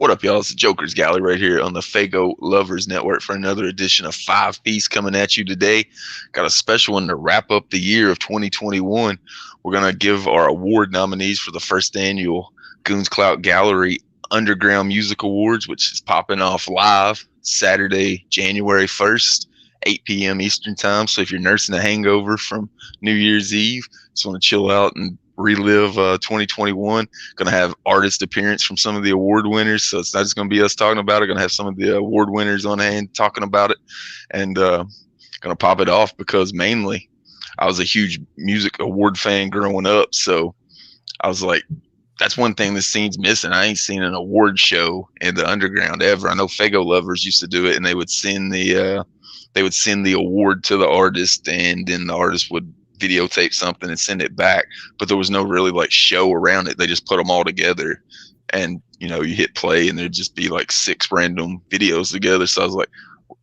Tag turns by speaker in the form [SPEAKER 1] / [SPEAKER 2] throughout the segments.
[SPEAKER 1] What up, y'all? It's the Jokerz Gallery right here on the Faygoluvers Network for another edition of Five Piece coming at you today. Got a special one to wrap up the year of 2021. We're going to give our award nominees for the first annual Goon's Gallery Underground Music Awards, which is popping off live Saturday, January 1st, 8 p.m. Eastern Time. So if you're nursing a hangover from New Year's Eve, just want to chill out and relive 2021. Gonna have artist appearance from some of the award winners, so it's not just gonna be us talking about it. Gonna have some of the award winners on hand talking about it, and gonna pop it off because mainly I was a huge music award fan growing up, so I was like, that's one thing this scene's missing. I ain't seen an award show in the underground ever. I know Faygoluvers used to do it, and they would send the award to the artist, and then the artist would videotape something and send it back, but there was no really like show around it. They just put them all together, and you hit play and there'd just be like 6 random videos together. So I was like,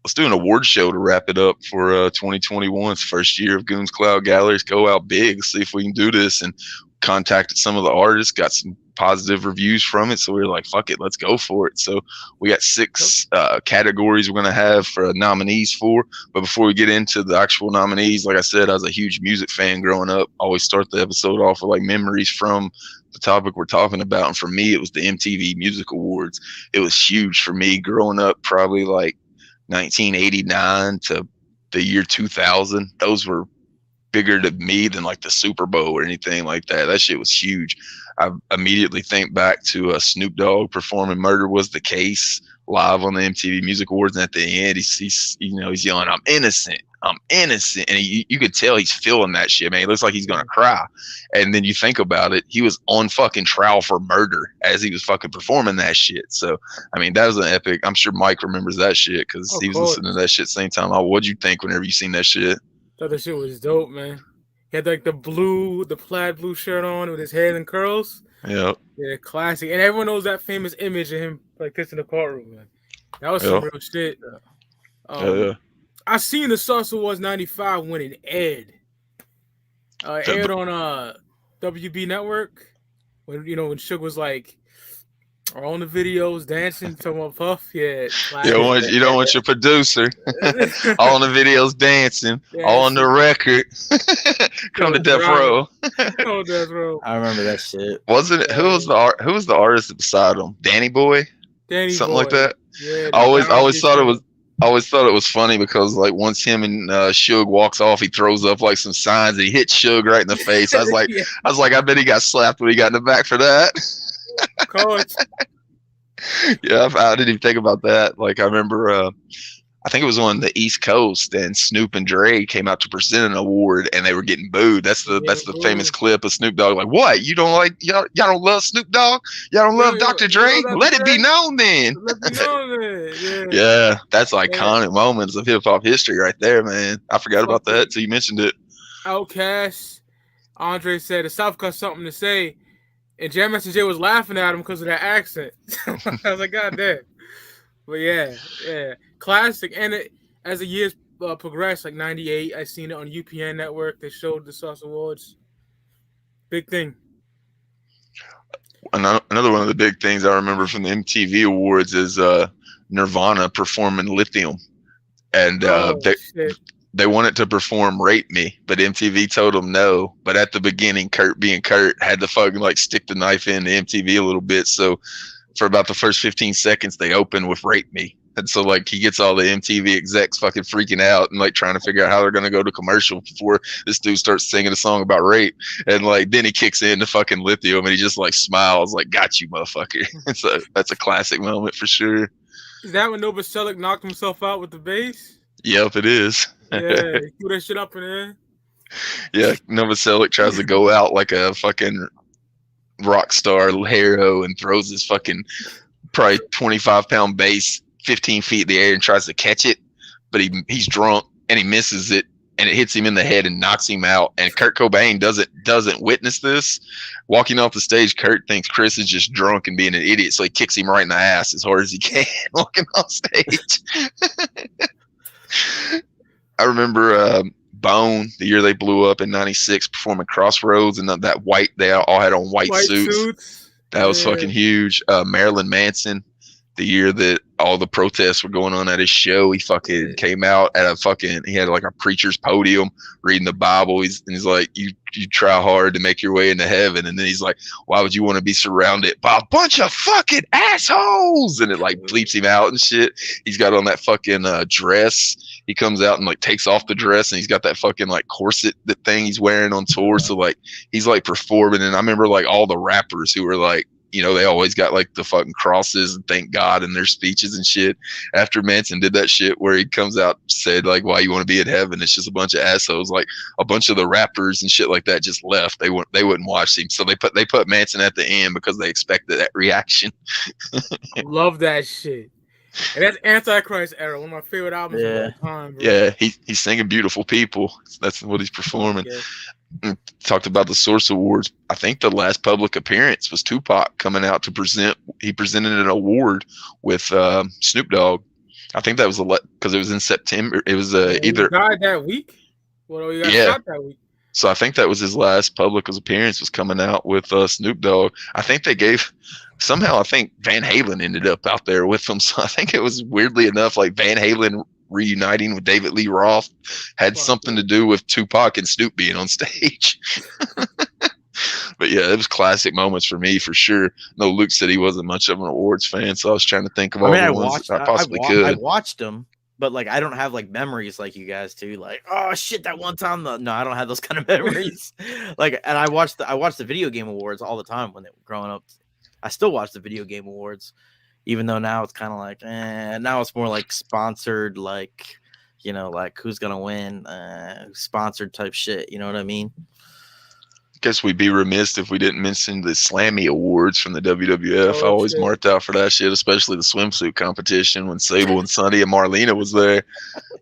[SPEAKER 1] let's do an award show to wrap it up for 2021's first year of Goon's Gallery. Go out big, see if we can do this, and contacted some of the artists, got some positive reviews from it, so we were like, fuck it, let's go for it. So we got 6 categories we're going to have for nominees for. But before we get into the actual nominees, like I said, I was a huge music fan growing up. Always start the episode off with like memories from the topic we're talking about, and for me it was the MTV Music Awards. It was huge for me growing up, probably like 1989 to the year 2000. Those were bigger to me than like the Super Bowl or anything like that. That shit was huge. I immediately think back to Snoop Dogg performing "Murder Was the Case" live on the MTV Music Awards, and at the end he's yelling, I'm innocent, and you could tell he's feeling that shit, man. He looks like he's gonna cry. And then you think about it, he was on fucking trial for murder as he was fucking performing that shit. So I mean, that was an epic. I'm sure Mike remembers that shit because he was listening to that shit same time. What'd you think whenever you seen that shit?
[SPEAKER 2] Thought that shit was dope, man. He had like the plaid blue shirt on with his hair in curls.
[SPEAKER 1] Yeah.
[SPEAKER 2] Yeah, classic. And everyone knows that famous image of him like kissing the courtroom, man. That was some real shit. I seen the Sauce Awards 95 when it aired. Aired on WB Network. When Suge was like on the videos dancing to Puff. Yeah.
[SPEAKER 1] You don't want your producer all on the videos dancing, all on the record. Come to Death Row.
[SPEAKER 3] I remember that shit.
[SPEAKER 1] Wasn't it? Who was the artist beside him? Danny Boy? Something like that.
[SPEAKER 2] Yeah,
[SPEAKER 1] I always thought it was funny because like once him and Suge walks off, he throws up like some signs and he hits Suge right in the face. I was like, I bet he got slapped when he got in the back for that.
[SPEAKER 2] Of course.
[SPEAKER 1] Yeah, I didn't even think about that. Like I remember, I think it was on the East Coast, and Snoop and Dre came out to present an award, and they were getting booed. That's the famous clip of Snoop Dogg. Like, what? You don't like y'all don't love Snoop Dogg? Y'all don't love Dr. Dre? Let it be known then. Yeah, that's iconic moments of hip hop history right there, man. I forgot about that till you mentioned it.
[SPEAKER 2] Outkast, Andre said the South got something to say. And Jam Master Jay was laughing at him because of that accent. I was like, God damn. But yeah. Classic. And as the years progressed, like 98, I seen it on UPN Network. They showed the Sauce Awards. Big thing.
[SPEAKER 1] Another one of the big things I remember from the MTV Awards is Nirvana performing Lithium. And they wanted to perform Rape Me, but MTV told them no. But at the beginning, Kurt being Kurt had to fucking like stick the knife in the MTV a little bit. So for about the first 15 seconds, they open with Rape Me. And so like he gets all the MTV execs fucking freaking out and like trying to figure out how they're going to go to commercial before this dude starts singing a song about rape. And like then he kicks in the fucking Lithium and he just like smiles like, got you, motherfucker. So that's a classic moment for sure.
[SPEAKER 2] Is that when Novoselic knocked himself out with the bass?
[SPEAKER 1] Yep, it is.
[SPEAKER 2] Yeah, he threw that shit up in there.
[SPEAKER 1] Yeah, Novoselic tries to go out like a fucking rock star hero and throws his fucking probably 25-pound bass 15 feet in the air and tries to catch it, but he's drunk and he misses it and it hits him in the head and knocks him out. And Kurt Cobain doesn't witness this. Walking off the stage, Kurt thinks Chris is just drunk and being an idiot, so he kicks him right in the ass as hard as he can walking off stage. I remember Bone, the year they blew up in '96, performing Crossroads, and they all had on white suits. That was fucking huge. Marilyn Manson the year that all the protests were going on at his show. He fucking came out at he had like a preacher's podium reading the Bible. He's like, you try hard to make your way into heaven. And then he's like, why would you want to be surrounded by a bunch of fucking assholes? And it like bleeps him out and shit. He's got on that fucking dress. He comes out and like takes off the dress, and he's got that fucking like corset, that thing he's wearing on tour. So like he's like performing. And I remember like all the rappers who were like, you know, they always got like the fucking crosses and thank God in their speeches and shit. After Manson did that shit where he comes out and said like, why you want to be in heaven? It's just a bunch of assholes. Like a bunch of the rappers and shit like that just left. They wouldn't watch him. So they put Manson at the end because they expected that reaction.
[SPEAKER 2] Love that shit. And that's Antichrist era, one of my favorite albums of all time, bro.
[SPEAKER 1] Yeah, he's singing Beautiful People. That's what he's performing. Talked about the Source Awards. I think the last public appearance was Tupac coming out to present. He presented an award with Snoop Dogg. I think that was because it was in September. It was either
[SPEAKER 2] he died that week. Well, he got shot that week.
[SPEAKER 1] So I think that was his last public appearance, was coming out with Snoop Dogg. I think they gave somehow. I think Van Halen ended up out there with them. So I think it was weirdly enough like Van Halen reuniting with David Lee Roth had something to do with Tupac and Snoop being on stage. But yeah, it was classic moments for me for sure. No, Luke said he wasn't much of an awards fan, so I was trying to think of all the ones I possibly could.
[SPEAKER 3] I watched them, but like I don't have like memories like you guys do. Like, oh shit, that one time. No, I don't have those kind of memories. Like, and I watched the video game awards all the time when they were growing up. I still watch the video game awards, even though now it's kind of like, now it's more like sponsored, like, you know, like who's gonna win, sponsored type shit. You know what I mean?
[SPEAKER 1] I guess we'd be remiss if we didn't mention the Slammy Awards from the WWF. I always marked out for that shit, especially the swimsuit competition when Sable and Sonny and Marlena was there.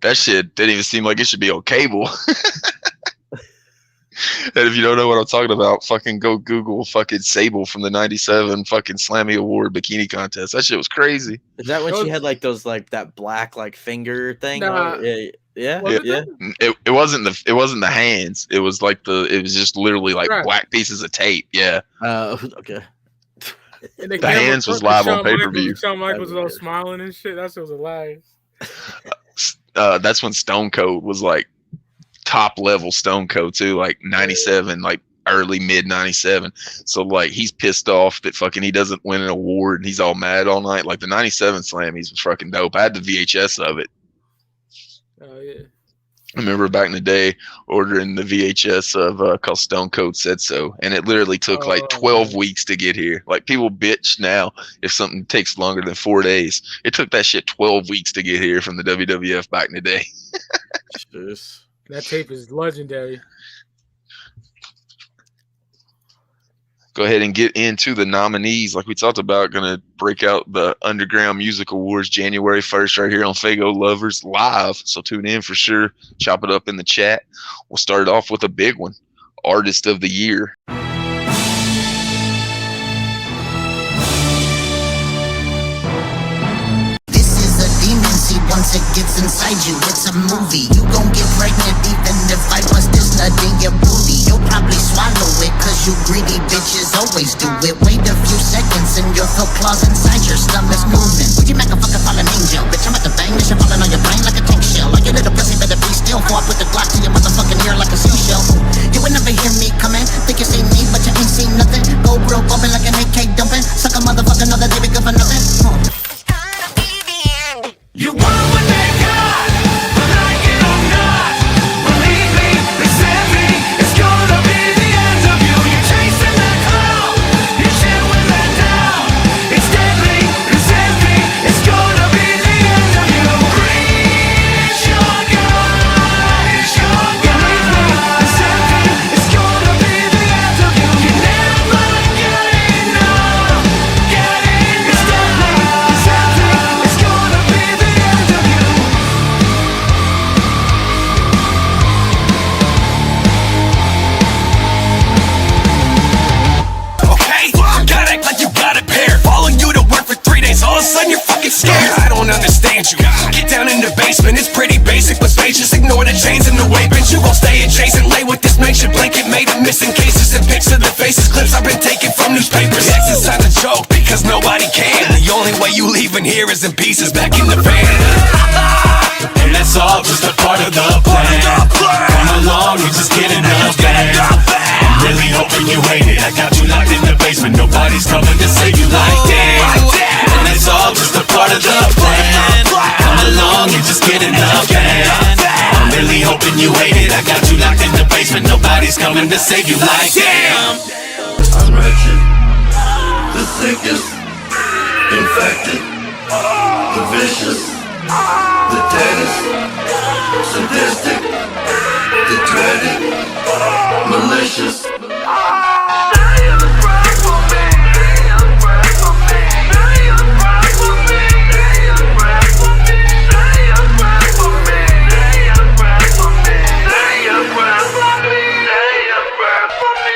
[SPEAKER 1] That shit didn't even seem like it should be on cable. And if you don't know what I'm talking about, fucking go Google fucking Sable from the 97 fucking Slammy Award bikini contest. That shit was crazy.
[SPEAKER 3] Is that when she had like those like that black like finger thing?
[SPEAKER 2] Nah.
[SPEAKER 3] Yeah.
[SPEAKER 1] It wasn't the hands. It was like it was just literally like black pieces of tape. Yeah.
[SPEAKER 3] Okay.
[SPEAKER 2] And the
[SPEAKER 1] hands was live on pay-per-view.
[SPEAKER 2] Shawn Michaels was all smiling and shit. That shit was alive.
[SPEAKER 1] That's when Stone Cold was like top level Stone Cold too, like 97, like early mid 97. So like he's pissed off that fucking he doesn't win an award and he's all mad all night. Like the 97 Slammies was fucking dope. I had the VHS of it.
[SPEAKER 2] Oh yeah.
[SPEAKER 1] I remember back in the day ordering the VHS of called Stone Cold Said So, and it literally took like 12 weeks to get here. Like people bitch now if something takes longer than 4 days. It took that shit 12 weeks to get here from the WWF back in the day.
[SPEAKER 2] That tape is legendary.
[SPEAKER 1] Go ahead and get into the nominees. Like we talked about, going to break out the Underground Music Awards January 1st right here on Faygoluvers live. So tune in for sure. Chop it up in the chat. We'll start off with a big one. Artist of the Year.
[SPEAKER 4] Once it gets inside you, it's a movie. You gon' get pregnant even if I bust this nut in your booty. You'll probably swallow it, cause you greedy bitches always do it. Wait a few seconds and you'll feel claws inside your stomach moving. Would you make a fucking fallen angel? Bitch, I'm at the bang, this shit falling on your brain like a tank shell. All your little pussy better be still. Fall up with the Glock to your motherfucking ear like a seashell. You would never hear me coming. Think you see me, but you ain't seen nothing. Go bro, bumping like an AK dumping. Suck a motherfucker, know that they be good for nothing. You want what they got, but like it or not, believe me, accept me, it's gonna be the end of you. You're chasing that cloud, you're chilling that down. It's deadly, it's envy, it's gonna be the end of you. Reach your God, it's your God. Believe me, accept me, it's gonna be the end of you. You never get enough, it's deadly, it's envy, it's gonna be the end of you. Okay, gotta act like you got a pair. Following you to work for 3 days, all of a sudden you're fucking scared. I don't understand you. Get down in the basement. It's pretty basic but spacious. Ignore the chains and the weight, bitch. You gon' stay adjacent. Lay with this makeshift blanket made of missing cases and pics of the faces. Clips I've been taking from newspapers. Ex's not a joke because nobody can. The only way you leaving here is in pieces back in the van. And that's all just a part of the plan. Come along and just get in the van. I'm really hoping you hate it. I got you locked in the basement. Nobody's coming to save you like that. And that's all just a part of the plan. Come along and just get in the van. I'm really hoping you hate it. I got you locked in the basement. Nobody's coming to save you like damn.
[SPEAKER 5] I'm wretched, the sickest, infected, the vicious, the deadest, sadistic, the dreaded, malicious.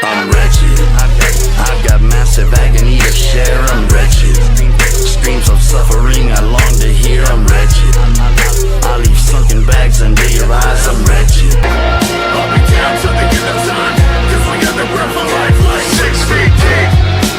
[SPEAKER 5] I'm wretched, I've got massive agony to share. I'm wretched, screams of suffering I long to hear. I'm wretched, I leave sunken bags under your eyes. I'm wretched. I'll be down till the end of time, cause we got the breath of life like 6 feet deep.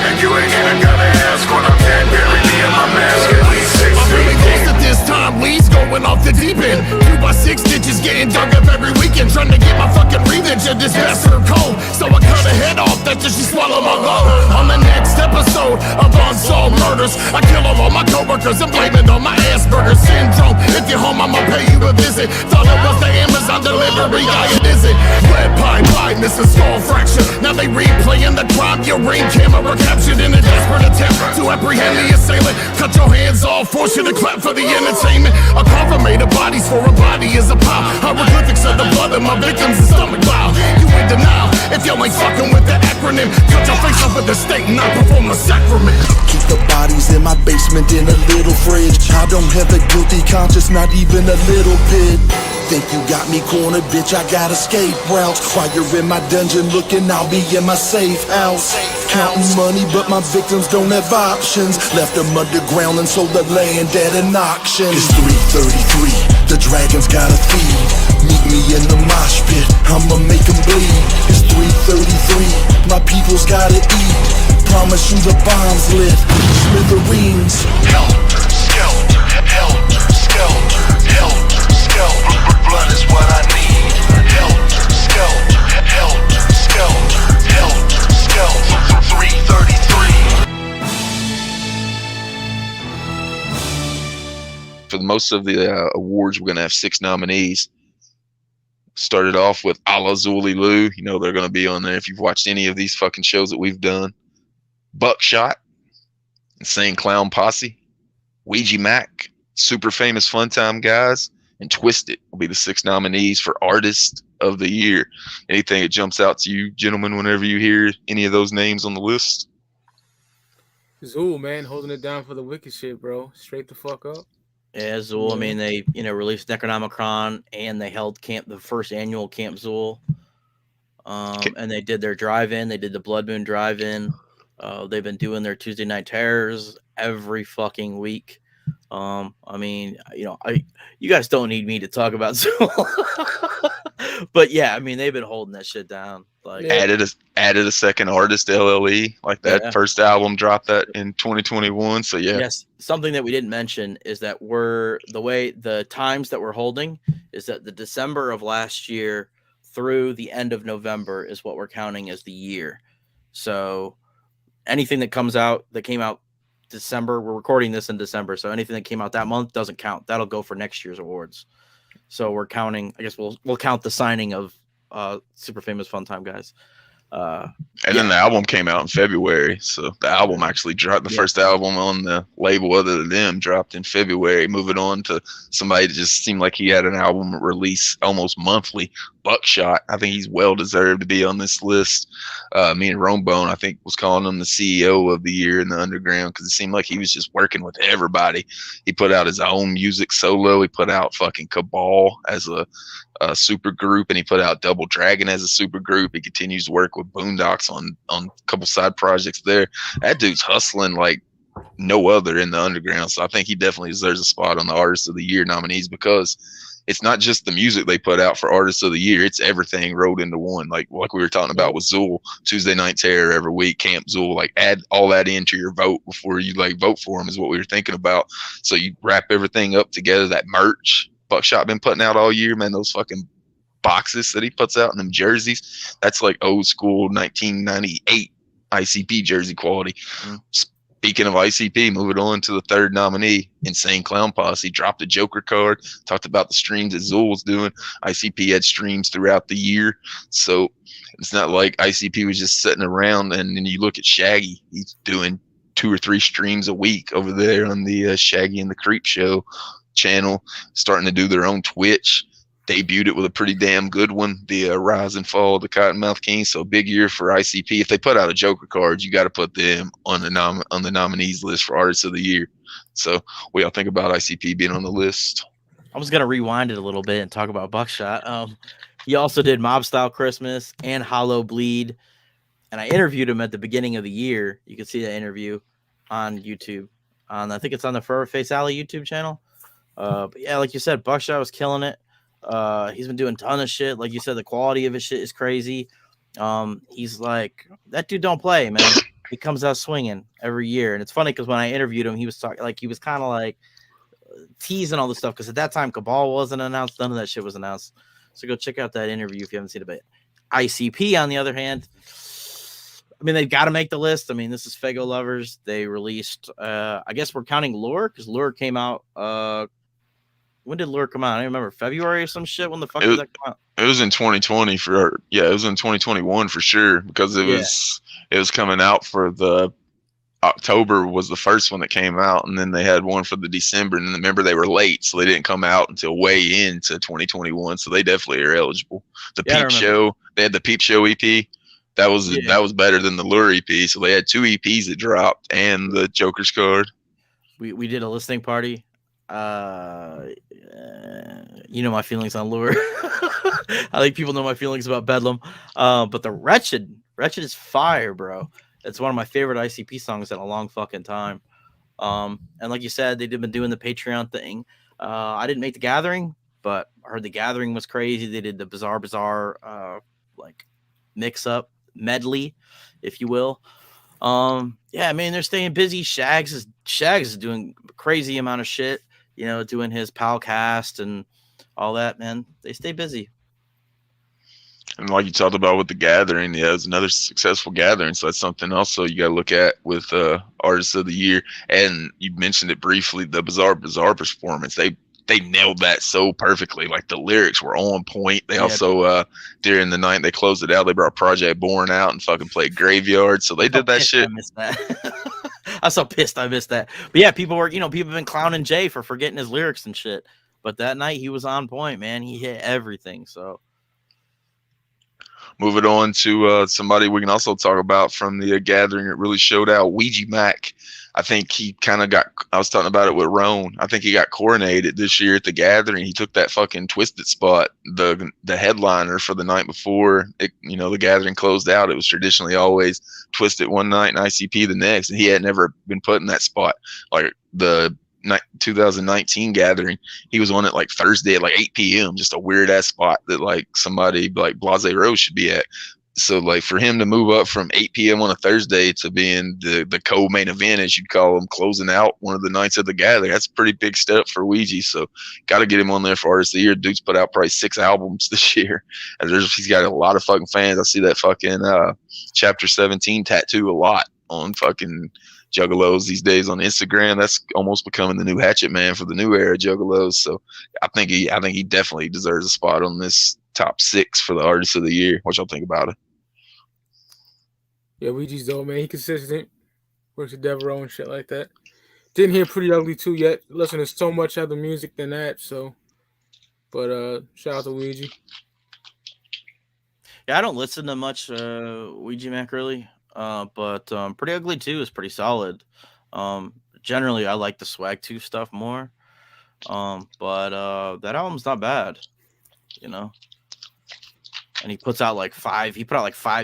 [SPEAKER 5] And you ain't even gotta ask when I'm dead. Bury me in my mask at least 6 feet deep. At this time, Lee's going off the deep end. 2x6 stitches getting dug up every weekend, trying to get my fucking revenge of this bastard cold. So I cut her head off after she swallowed my load. On the next episode of Unsolved Murders, I kill all my coworkers and blame it on my Asperger's syndrome. If you're home, I'ma pay you a visit. Thought it was the Amazon delivery guy, it isn't. Red pie blindness and skull fracture. Now they replaying the crime. Your ring camera captured in a desperate attempt to apprehend the assailant. Cut your hands off, force you to clap for the entertainment. A coffin made of bodies for a body is a pile. Hieroglyphics of the blood of my victims and stomach bile. You in denial if you ain't fucking with the acronym. Cut your face off with the state and I perform the sacrament.
[SPEAKER 6] Keep the bodies in my basement in a little fridge. I don't have a guilty conscience, not even a little bit. Think you got me cornered, bitch, I got escape routes. While you're in my dungeon looking, I'll be in my safe house. Counting money, but my victims don't have options. Left them underground and sold the land at an auction. It's 3:33, the dragons gotta feed. Meet me in the mosh pit, I'ma make them bleed. It's 3:33, my people's gotta eat. Promise you the bombs lit, smithereens.
[SPEAKER 5] Helter, skelter, helter, skelter, helter, skelter. Blood is what I need. Helter, skelter, helter, skelter, helter, skelter. 3:33.
[SPEAKER 1] For most of the awards, we're gonna have 6 nominees. Started off with A La Zuli Lou. You know they're gonna be on there if you've watched any of these fucking shows that we've done. Buckshot, Insane Clown Posse, Ouija Mac, Super Famous Fun Time Guys, and Twisted will be the 6 nominees for Artist of the Year. Anything that jumps out to you, gentlemen, whenever you hear any of those names on the list?
[SPEAKER 2] Zool, man, holding it down for the wicked shit, bro. Straight the fuck up.
[SPEAKER 3] Yeah, Zool. I mean, they released Necronomicon and they held the first annual Camp Zool. And they did their drive-in. They did the Blood Moon drive-in. They've been doing their Tuesday Night Terrors every fucking week. I mean, you guys don't need me to talk about Zool. But yeah, I mean, they've been holding that shit down. Like
[SPEAKER 1] added a second artist, LLE, like that first album dropped that in 2021. So yeah.
[SPEAKER 3] Yes, something that we didn't mention is that the times that we're holding is that the December of last year through the end of November is what we're counting as the year. So anything that came out December, we're recording this in December, so anything that came out that month doesn't count. That'll go for next year's awards. So we're counting. I guess we'll count the signing of Super Famous Fun Time Guys.
[SPEAKER 1] And then the album came out in February, so the album actually dropped. The first album on the label other than them dropped in February. Moving on to somebody that just seemed like he had an album release almost monthly, Buckshot. I think he's well deserved to be on this list. Me and Romebone, I think, was calling him the CEO of the year in the underground because it seemed like he was just working with everybody. He put out his own music solo. He put out fucking Cabal as a super group, and he put out Double Dragon as a super group. He continues to work with Boondocks on a couple side projects there. That dude's hustling like no other in the underground. So I think he definitely deserves a spot on the Artist of the Year nominees, because it's not just the music they put out for Artist of the Year, it's everything rolled into one. Like we were talking about with Zool, Tuesday Night Terror every week, Camp Zool, like add all that into your vote before you like vote for him is what we were thinking about. So you wrap everything up together. That merch Buckshot been putting out all year, man, those fucking boxes that he puts out in them jerseys, that's like old school 1998 ICP jersey quality. Speaking of ICP, moving on to the third nominee, Insane Clown Posse dropped a Joker card, talked about the streams that Zool was doing. ICP had streams throughout the year, so it's not like ICP was just sitting around. And then you look at Shaggy, he's doing 2 or 3 streams a week over there on the Shaggy and the Creep Show channel, starting to do their own Twitch. Debuted it with a pretty damn good one, the Rise and Fall of the Cottonmouth King. So big year for ICP. If they put out a Joker card, you got to put them on the nominees list for Artists of the Year. So what y'all think about ICP being on the list?
[SPEAKER 3] I was gonna rewind it a little bit and talk about Buckshot. He also did Mob Style Christmas and Hollow Bleed, and I interviewed him at the beginning of the year. You can see that interview on YouTube. I think it's on the Forever Face Alley YouTube channel. But yeah, like you said, Buckshot was killing it. He's been doing a ton of shit. Like you said, the quality of his shit is crazy. He's like, that dude don't play, man. He comes out swinging every year. And it's funny because when I interviewed him, he was talking like, he was kind of like teasing all this stuff. Because at that time, Cabal wasn't announced. None of that shit was announced. So go check out that interview if you haven't seen it. But ICP, on the other hand, I mean, they've got to make the list. I mean, this is Faygoluvers. They released, I guess we're counting Lure, because Lure came out, when did Lure come out? I don't remember. February or some shit? When the fuck did that come out?
[SPEAKER 1] It was in 2020 it was in 2021 for sure, because it was coming out for the October was the first one that came out, and then they had one for the December, and then remember they were late, so they didn't come out until way into 2021. So they definitely are eligible. The Peep Show, they had the Peep Show EP. That was better than the Lure EP. So they had 2 EPs that dropped and the Joker's card.
[SPEAKER 3] We did a listening party. You know my feelings on Lure. I think people know my feelings about Bedlam. But the Wretched is fire, bro. It's one of my favorite ICP songs in a long fucking time. And like you said, they've been doing the Patreon thing. I didn't make the Gathering, but I heard the Gathering was crazy. They did the Bizarre like mix up medley, if you will. Yeah, I mean, they're staying busy. Shags is doing a crazy amount of shit, you know, doing his Palcast and all that, man. They stay busy.
[SPEAKER 1] And like you talked about with the Gathering, yeah, it's another successful gathering. So that's something also you got to look at with Artists of the Year. And you mentioned it briefly, the Bizarre performance. They nailed that so perfectly. Like the lyrics were on point. They also during the night they closed it out. They brought Project Born out and fucking played Graveyard. So they did that shit.
[SPEAKER 3] I missed that. I'm so pissed I missed that. But yeah, people have been clowning Jay for forgetting his lyrics and shit. But that night he was on point, man. He hit everything. So
[SPEAKER 1] moving on to somebody we can also talk about from the Gathering. It really showed out. Ouija Mac. I think he kind of I was talking about it with Roan. I think he got coronated this year at the Gathering. He took that fucking Twisted spot, the headliner for the night before the Gathering closed out. It was traditionally always Twisted one night and ICP the next. And he had never been put in that spot. Like the 2019 Gathering, he was on it like Thursday at like 8 p.m. Just a weird ass spot that like somebody like Blase Rose should be at. So like for him to move up from 8 p.m. on a Thursday to being the co-main event, as you'd call him, closing out one of the nights of the Gathering, that's a pretty big step for Ouija. So got to get him on there for Artist of the Year. Dude's put out probably 6 albums this year. And he's got a lot of fucking fans. I see that fucking Chapter 17 tattoo a lot on fucking Juggalos these days on Instagram. That's almost becoming the new Hatchet Man for the new era Juggalos. So I think he definitely deserves a spot on this top 6 for the Artist of the Year. What y'all think about it?
[SPEAKER 2] Yeah, Ouija's dope, man. He consistent. Works with Devereaux and shit like that. Didn't hear Pretty Ugly too yet. Listen to so much other music than that. So, but shout out to Ouija.
[SPEAKER 3] Yeah, I don't listen to much Ouija Mac really. But Pretty Ugly 2 is pretty solid. Generally I like the Swag 2 stuff more. But that album's not bad, And he put out like 5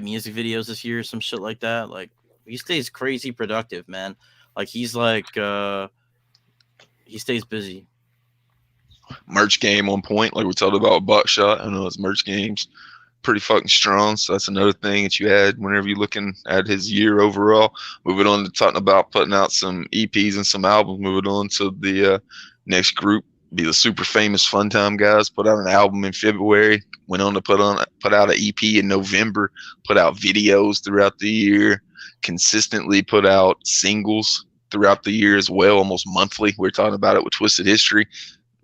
[SPEAKER 3] music videos this year, some shit like that. Like he stays crazy productive, man. Like he's like he stays busy.
[SPEAKER 1] Merch game on point, like we talked about Buckshot. I know his merch game's pretty fucking strong. So that's another thing that you had whenever you're looking at his year overall. Moving on to talking about putting out some EPs and some albums. Moving on to the next group, be the Super Famous Fun Time guys. Put out an album in February. Went on to put out an EP in November. Put out videos throughout the year. Consistently put out singles throughout the year as well, almost monthly. We were talking about it with Twisted History.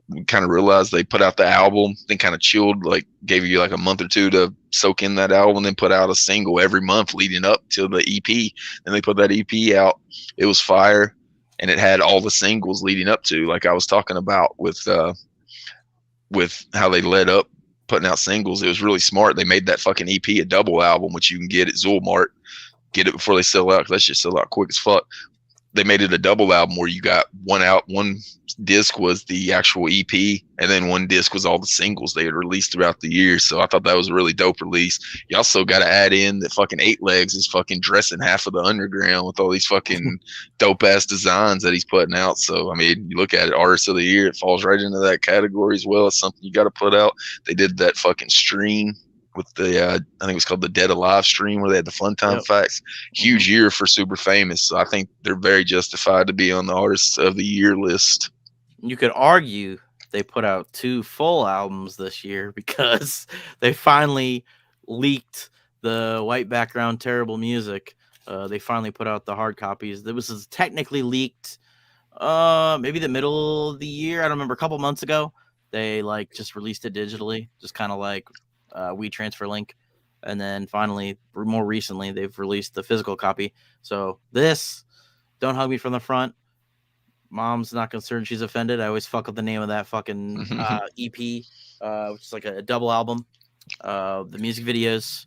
[SPEAKER 1] We kind of realized they put out the album, then kind of chilled, like gave you like a month or two to soak in that album, then put out a single every month leading up to the EP. Then they put that EP out. It was fire, and it had all the singles leading up to, like I was talking about with how they led up putting out singles. It was really smart. They made that fucking EP a double album, which you can get at Zoolmart. Get it before they sell out, because that shit sell out quick as fuck. They made it a double album where you got one disc was the actual EP, and then one disc was all the singles they had released throughout the year. So I thought that was a really dope release. You also got to add in that fucking 8 Legs is fucking dressing half of the underground with all these fucking dope ass designs that he's putting out. So I mean, you look at it, Artist of the Year, it falls right into that category as well. It's something you got to put out. They did that fucking stream with the I think it was called the Dead Alive stream, where they had the Fun Time Facts. Huge year for Super Famous. So I think they're very justified to be on the Artists of the Year list.
[SPEAKER 3] You could argue they put out 2 full albums this year because they finally leaked the white background terrible music. They finally put out the hard copies. It was technically leaked maybe the middle of the year. I don't remember, a couple months ago. They like just released it digitally, just kind of like WeTransfer link, and then finally, more recently, they've released the physical copy. So this, Don't Hug Me From the Front, Mom's Not Concerned She's Offended. I always fuck up the name of that fucking EP, which is like a double album. The music videos,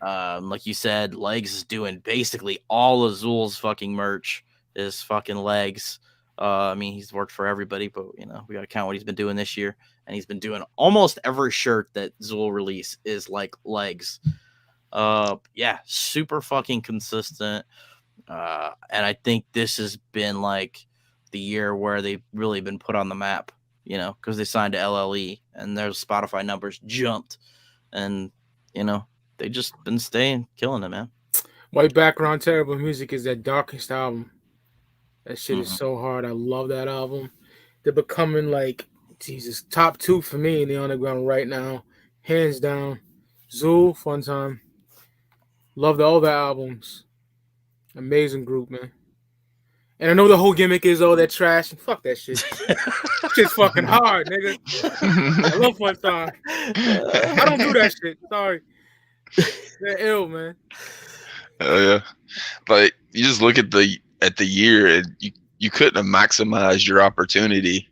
[SPEAKER 3] like you said, Legs is doing basically all of Zool's fucking merch is fucking Legs. I mean, he's worked for everybody, but you know, we gotta count what he's been doing this year. And he's been doing almost every shirt that Zool release is like Legs. Yeah, super fucking consistent. And I think this has been like the year where they've really been put on the map, you know, because they signed to LLE and their Spotify numbers jumped. And, you know, they just been killing it, man.
[SPEAKER 2] White Background Terrible Music is that darkest album. That shit is so hard. I love that album. They're becoming like, Jesus, top 2 for me in the underground right now, hands down. Zool, Fun Time. Loved all the albums. Amazing group, man. And I know the whole gimmick is, oh, that trash. Fuck that shit. Shit's fucking hard, nigga. I love Fun Time. I don't do that shit. Sorry. They're ill, man.
[SPEAKER 1] Oh yeah, but you just look at the year, and you couldn't have maximized your opportunity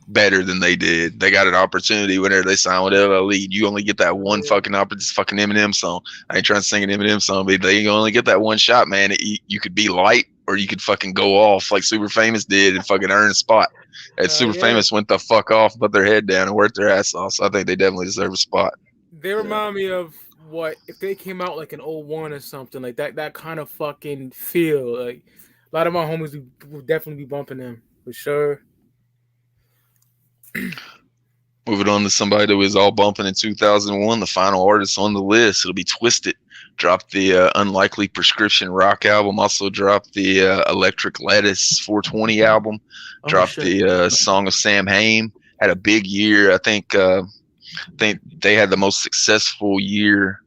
[SPEAKER 1] better than they did. They got an opportunity whenever they signed with LLE. You only get that one fucking opportunity. Fucking Eminem song. I ain't trying to sing an Eminem song, but they only get that one shot, man. You could be light, or you could fucking go off like Super Famous did and fucking earn a spot. And Super Famous went the fuck off, put their head down, and worked their ass off. So I think they definitely deserve a spot.
[SPEAKER 2] They remind me of what if they came out like an 01 or something like that. That kind of fucking feel. Like a lot of my homies would definitely be bumping them for sure.
[SPEAKER 1] Moving on to somebody that was all bumping in 2001, the final artist on the list, it'll be Twisted. Dropped the Unlikely Prescription Rock album. Also dropped the Electric Lettuce 420 album. Dropped the Song of Sam Hain. Had a big year. I think they had the most successful year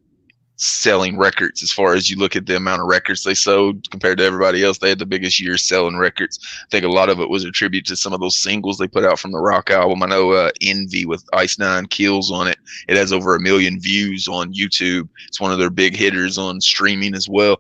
[SPEAKER 1] selling records. As far as you look at the amount of records they sold compared to everybody else, they had the biggest year selling records. I think a lot of it was attributed to some of those singles they put out from the rock album. I know Envy with Ice Nine Kills on it. It has over 1 million views on YouTube. It's one of their big hitters on streaming as well.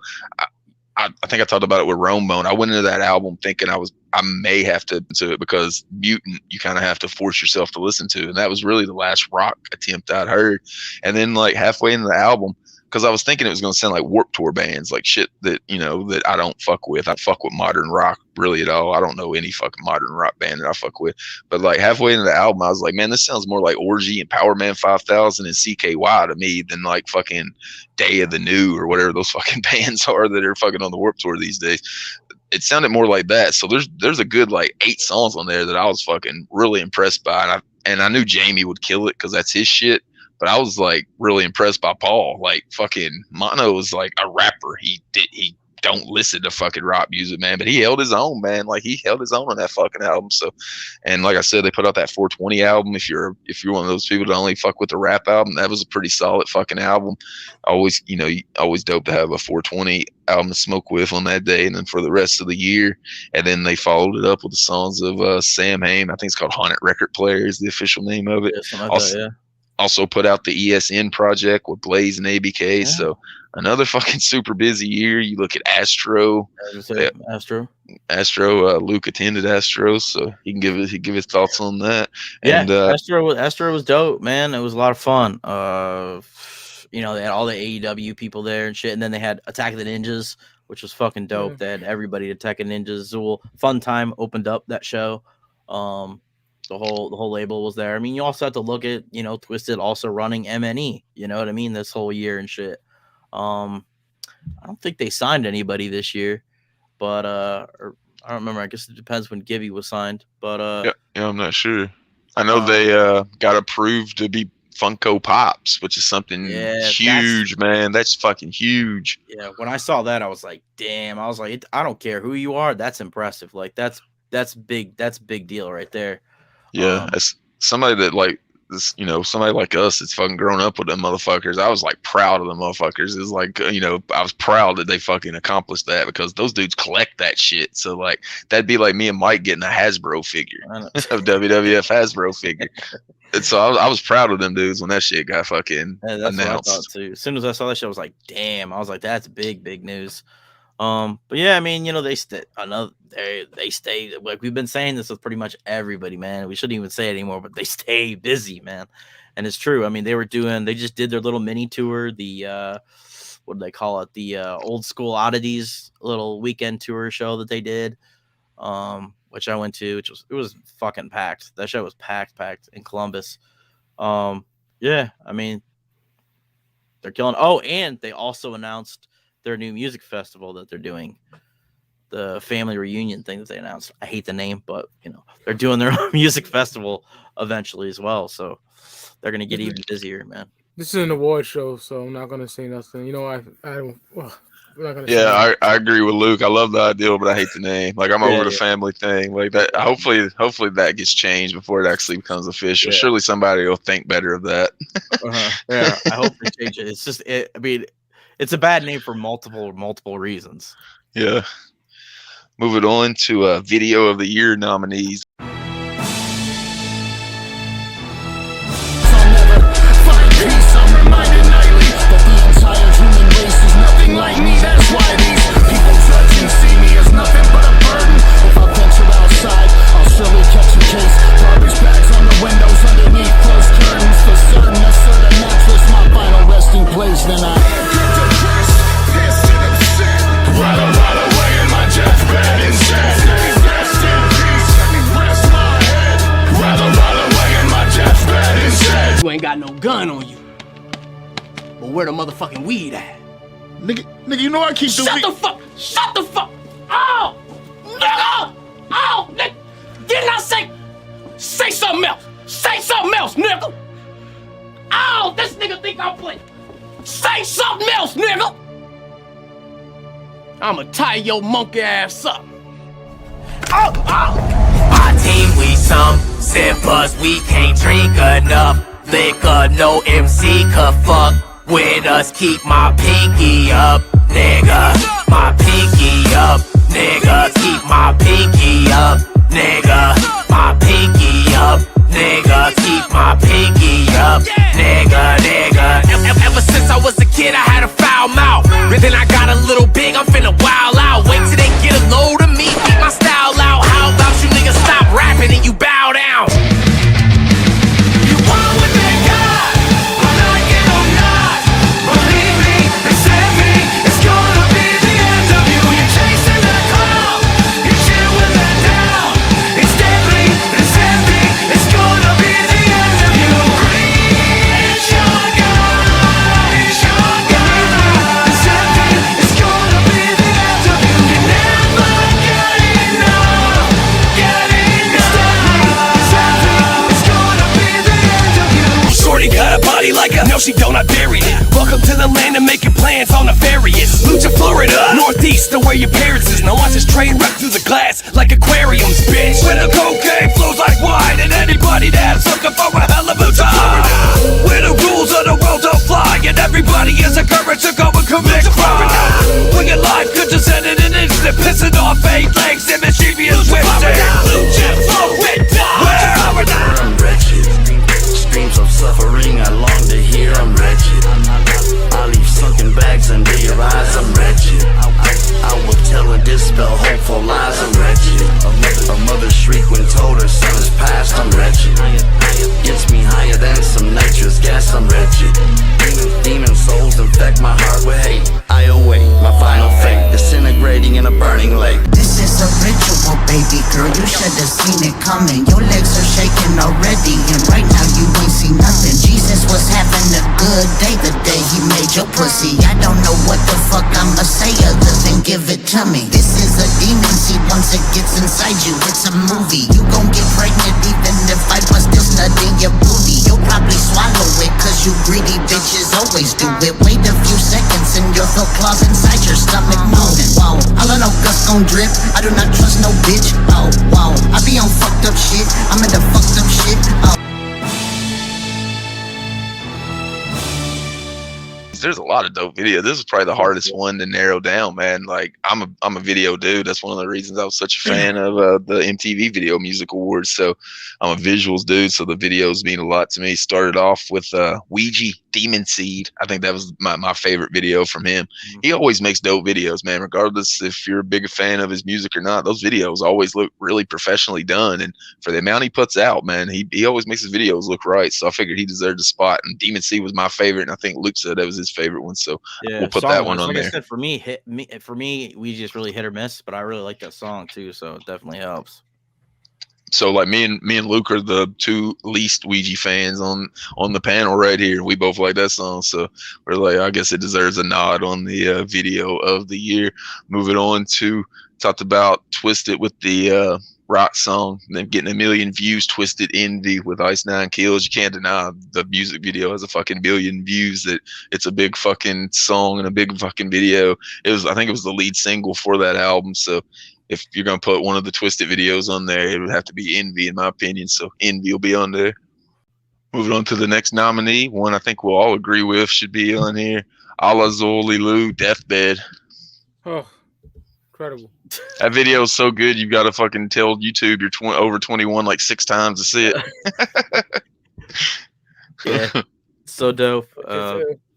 [SPEAKER 1] I think I talked about it with Rome Bone. I went into that album thinking I may have to it, because Mutant you kind of have to force yourself to listen to, and that was really the last rock attempt I'd heard. And then like halfway into the album, because I was thinking it was going to sound like Warped Tour bands, like shit that, you know, that I don't fuck with. I fuck with modern rock really at all. I don't know any fucking modern rock band that I fuck with. But like halfway into the album, I was like, man, this sounds more like Orgy and Power Man 5000 and CKY to me than like fucking Day of the New or whatever those fucking bands are that are fucking on the Warped Tour these days. it sounded more like that. So there's a good like 8 songs on there that I was fucking really impressed by, and I knew Jamie would kill it because that's his shit. But I was like really impressed by Paul. Like fucking Mono was like a rapper. He don't listen to fucking rock music, man, but he held his own, man. Like he held his own on that fucking album. So, and like I said, they put out that 420 album. If you're one of those people that only fuck with the rap album, that was a pretty solid fucking album. Always, always dope to have a 420 album to smoke with on that day, and then for the rest of the year. And then they followed it up with the songs of Sam Hain. I think it's called Haunted Record Player is the official name of it.
[SPEAKER 3] Yeah, like
[SPEAKER 1] also put out the ESN project with Blaze and ABK. Yeah. So another fucking super busy year. You look at Astro. Luke attended Astro, so he can give his thoughts on that.
[SPEAKER 3] Yeah,
[SPEAKER 1] and,
[SPEAKER 3] Astro was dope, man. It was a lot of fun. They had all the AEW people there and shit, and then they had Attack of the Ninjas, which was fucking dope. Yeah. They had everybody at Attack of Ninjas. Zool Fun Time opened up that show. The whole label was there. I mean, you also have to look at, Twisted also running MNE, you know what I mean, this whole year and shit. I don't think they signed anybody this year, but I don't remember. I guess it depends when Gibby was signed, but
[SPEAKER 1] yeah, I'm not sure. I know they got approved to be Funko Pops, which is something huge, man. That's fucking huge.
[SPEAKER 3] Yeah, when I saw that, I was like, damn. I was like, I don't care who you are. That's impressive. Like that's big. That's a big deal right there.
[SPEAKER 1] Yeah, as somebody that like this, somebody like us that's fucking grown up with them motherfuckers, I was like proud of them motherfuckers. It's like, I was proud that they fucking accomplished that because those dudes collect that shit. So like, that'd be like me and Mike getting a Hasbro figure, a WWF Hasbro figure. And so I was proud of them dudes when that shit got fucking announced. What I thought
[SPEAKER 3] too. As soon as I saw that shit, I was like, damn. I was like, that's big news. But yeah, I mean, they stay like we've been saying this with pretty much everybody, man. We shouldn't even say it anymore, but they stay busy, man. And it's true. I mean, they just did their little mini tour, the what do they call it? The old school oddities little weekend tour show that they did. Which I went to, it was fucking packed. That show was packed in Columbus. Yeah, I mean, they're killing. Oh, and they also announced their new music festival that they're doing, the family reunion thing that they announced. I hate the name, but they're doing their own music festival eventually as well. So they're gonna get even busier, man.
[SPEAKER 2] This is an award show, so I'm not gonna say nothing. I don't.
[SPEAKER 1] Yeah, I agree with Luke. I love the idea, but I hate the name. Like I'm over the family thing. Like that. Hopefully that gets changed before it actually becomes official. Yeah. Surely somebody will think better of that.
[SPEAKER 3] Yeah, I hope they change it. It's just I mean, it's a bad name for multiple reasons.
[SPEAKER 1] Yeah. Moving on to Video of the Year nominees.
[SPEAKER 6] I'm reminded nightly that the entire human race is nothing like me. That's why these people judge and see me as nothing but a burden. If I venture outside, I'll surely catch a case. Garbage bags on the windows underneath closed curtains. For certain, assert a mattress, my final resting place. Then I ride away in my deathbed instead. Rest in peace, rest my head. Rather ride away in my deathbed instead.
[SPEAKER 7] You ain't got no gun on you. But where the motherfucking weed at?
[SPEAKER 6] Nigga, I keep the weed.
[SPEAKER 7] Shut the fuck! Oh! Nigga! Oh! Nigga! Didn't I say something else? Say something else, nigga! Oh! This nigga think I'm playing. Say something else, nigga! I'ma tie your monkey ass up. Oh!
[SPEAKER 8] My team, we some sippers, we can't drink enough liquor. No MC could fuck with us. Keep my pinky up, nigga. My pinky up, nigga. Keep my pinky up, nigga. My pinky up, nigga. Keep my pinky up, nigga. Ever since I was a kid, I had a foul mouth. But then I got a little big, I'm finna wild out. Wait till they get a load of me, keep my style out. How about you niggas stop rapping and you bow down?
[SPEAKER 4] You want what they got, but like it or not, believe me, accept me, it's gonna be the end of you. You're chasing that cloud, you're chewing that down. It's deadly, it's empty, it's gonna be the end of you. It's your God, it's your God. It's empty, it's gonna
[SPEAKER 9] body like a no, she don't, I buried it. Welcome to the land of making plans on the various. Lucha, Florida, northeast of where your parents is. Now watch this train wreck through the glass like aquariums, bitch. Where the cocaine flows like wine, and anybody that's looking for a hell of a time. Where the rules of the world don't fly, and everybody is encouraged to go and commit crime. When your life could just end in an instant, pissing off 8 legs and mischievous twisted. Lucha, Florida, where
[SPEAKER 5] I'm wretched. Screams of suffering I long to hear. I'm wretched. I leave sunken bags under your eyes. I'm wretched. I will tell and dispel hopeful lies. I'm wretched. A mother shriek when told her son is past. I'm wretched. Gets me higher than some nitrous gas. I'm wretched. Demon souls infect my heart with hate. I await my final fate, disintegrating in a burning lake.
[SPEAKER 10] This is a ritual, baby girl. You should have seen it coming. Your legs are shaking already, and right now you ain't seen nothing. Jesus was having a good day the day he made your pussy. I don't know what the fuck I'ma say other than give it to me. This is a demon seed. Once it gets inside you, it's a movie. You gon' get pregnant even if I bust this nut in your booty. You'll probably swallow it, cause you greedy bitches always do it. Wait a few seconds and you'll feel claws inside your stomach moving. Whoa, all I know guts gon' drip. I do not trust no bitch. Oh, wow, I be on fucked up shit. I'm into fucked up shit. Oh.
[SPEAKER 1] There's a lot of dope video. This is probably the hardest one to narrow down, man. Like I'm a video dude. That's one of the reasons I was such a fan of the MTV Video Music Awards. So I'm a visuals dude. So the videos mean a lot to me. Started off with Ouija Demon Seed. I think that was my favorite video from him. He always makes dope videos, man. Regardless if you're a big fan of his music or not, those videos always look really professionally done. And for the amount he puts out, man, he always makes his videos look right. So I figured he deserved a spot. And Demon Seed was my favorite. And I think Luke said that was his favorite one. So
[SPEAKER 3] yeah,
[SPEAKER 1] we'll put that one on
[SPEAKER 3] like
[SPEAKER 1] there.
[SPEAKER 3] I said, for me, we just really hit or miss, but I really like that song too. So it definitely helps.
[SPEAKER 1] So like me and Luke are the two least Ouija fans on the panel right here. We both like that song, so we're like, I guess it deserves a nod on the video of the year. Moving on to talked about Twisted with the rock song, and then getting 1 million views. Twisted Envy with Ice 9 Kills. You can't deny the music video has a fucking billion views. That it's a big fucking song and a big fucking video. I think it was the lead single for that album. So if you're going to put one of the Twisted videos on there, it would have to be Envy, in my opinion. So Envy will be on there. Moving on to the next nominee, one I think we'll all agree with should be on here. Ala Zoli Lou, Deathbed.
[SPEAKER 2] Oh, incredible.
[SPEAKER 1] That video is so good, you've got to fucking tell YouTube you're over 21 like 6 times to see it.
[SPEAKER 3] Yeah, so dope.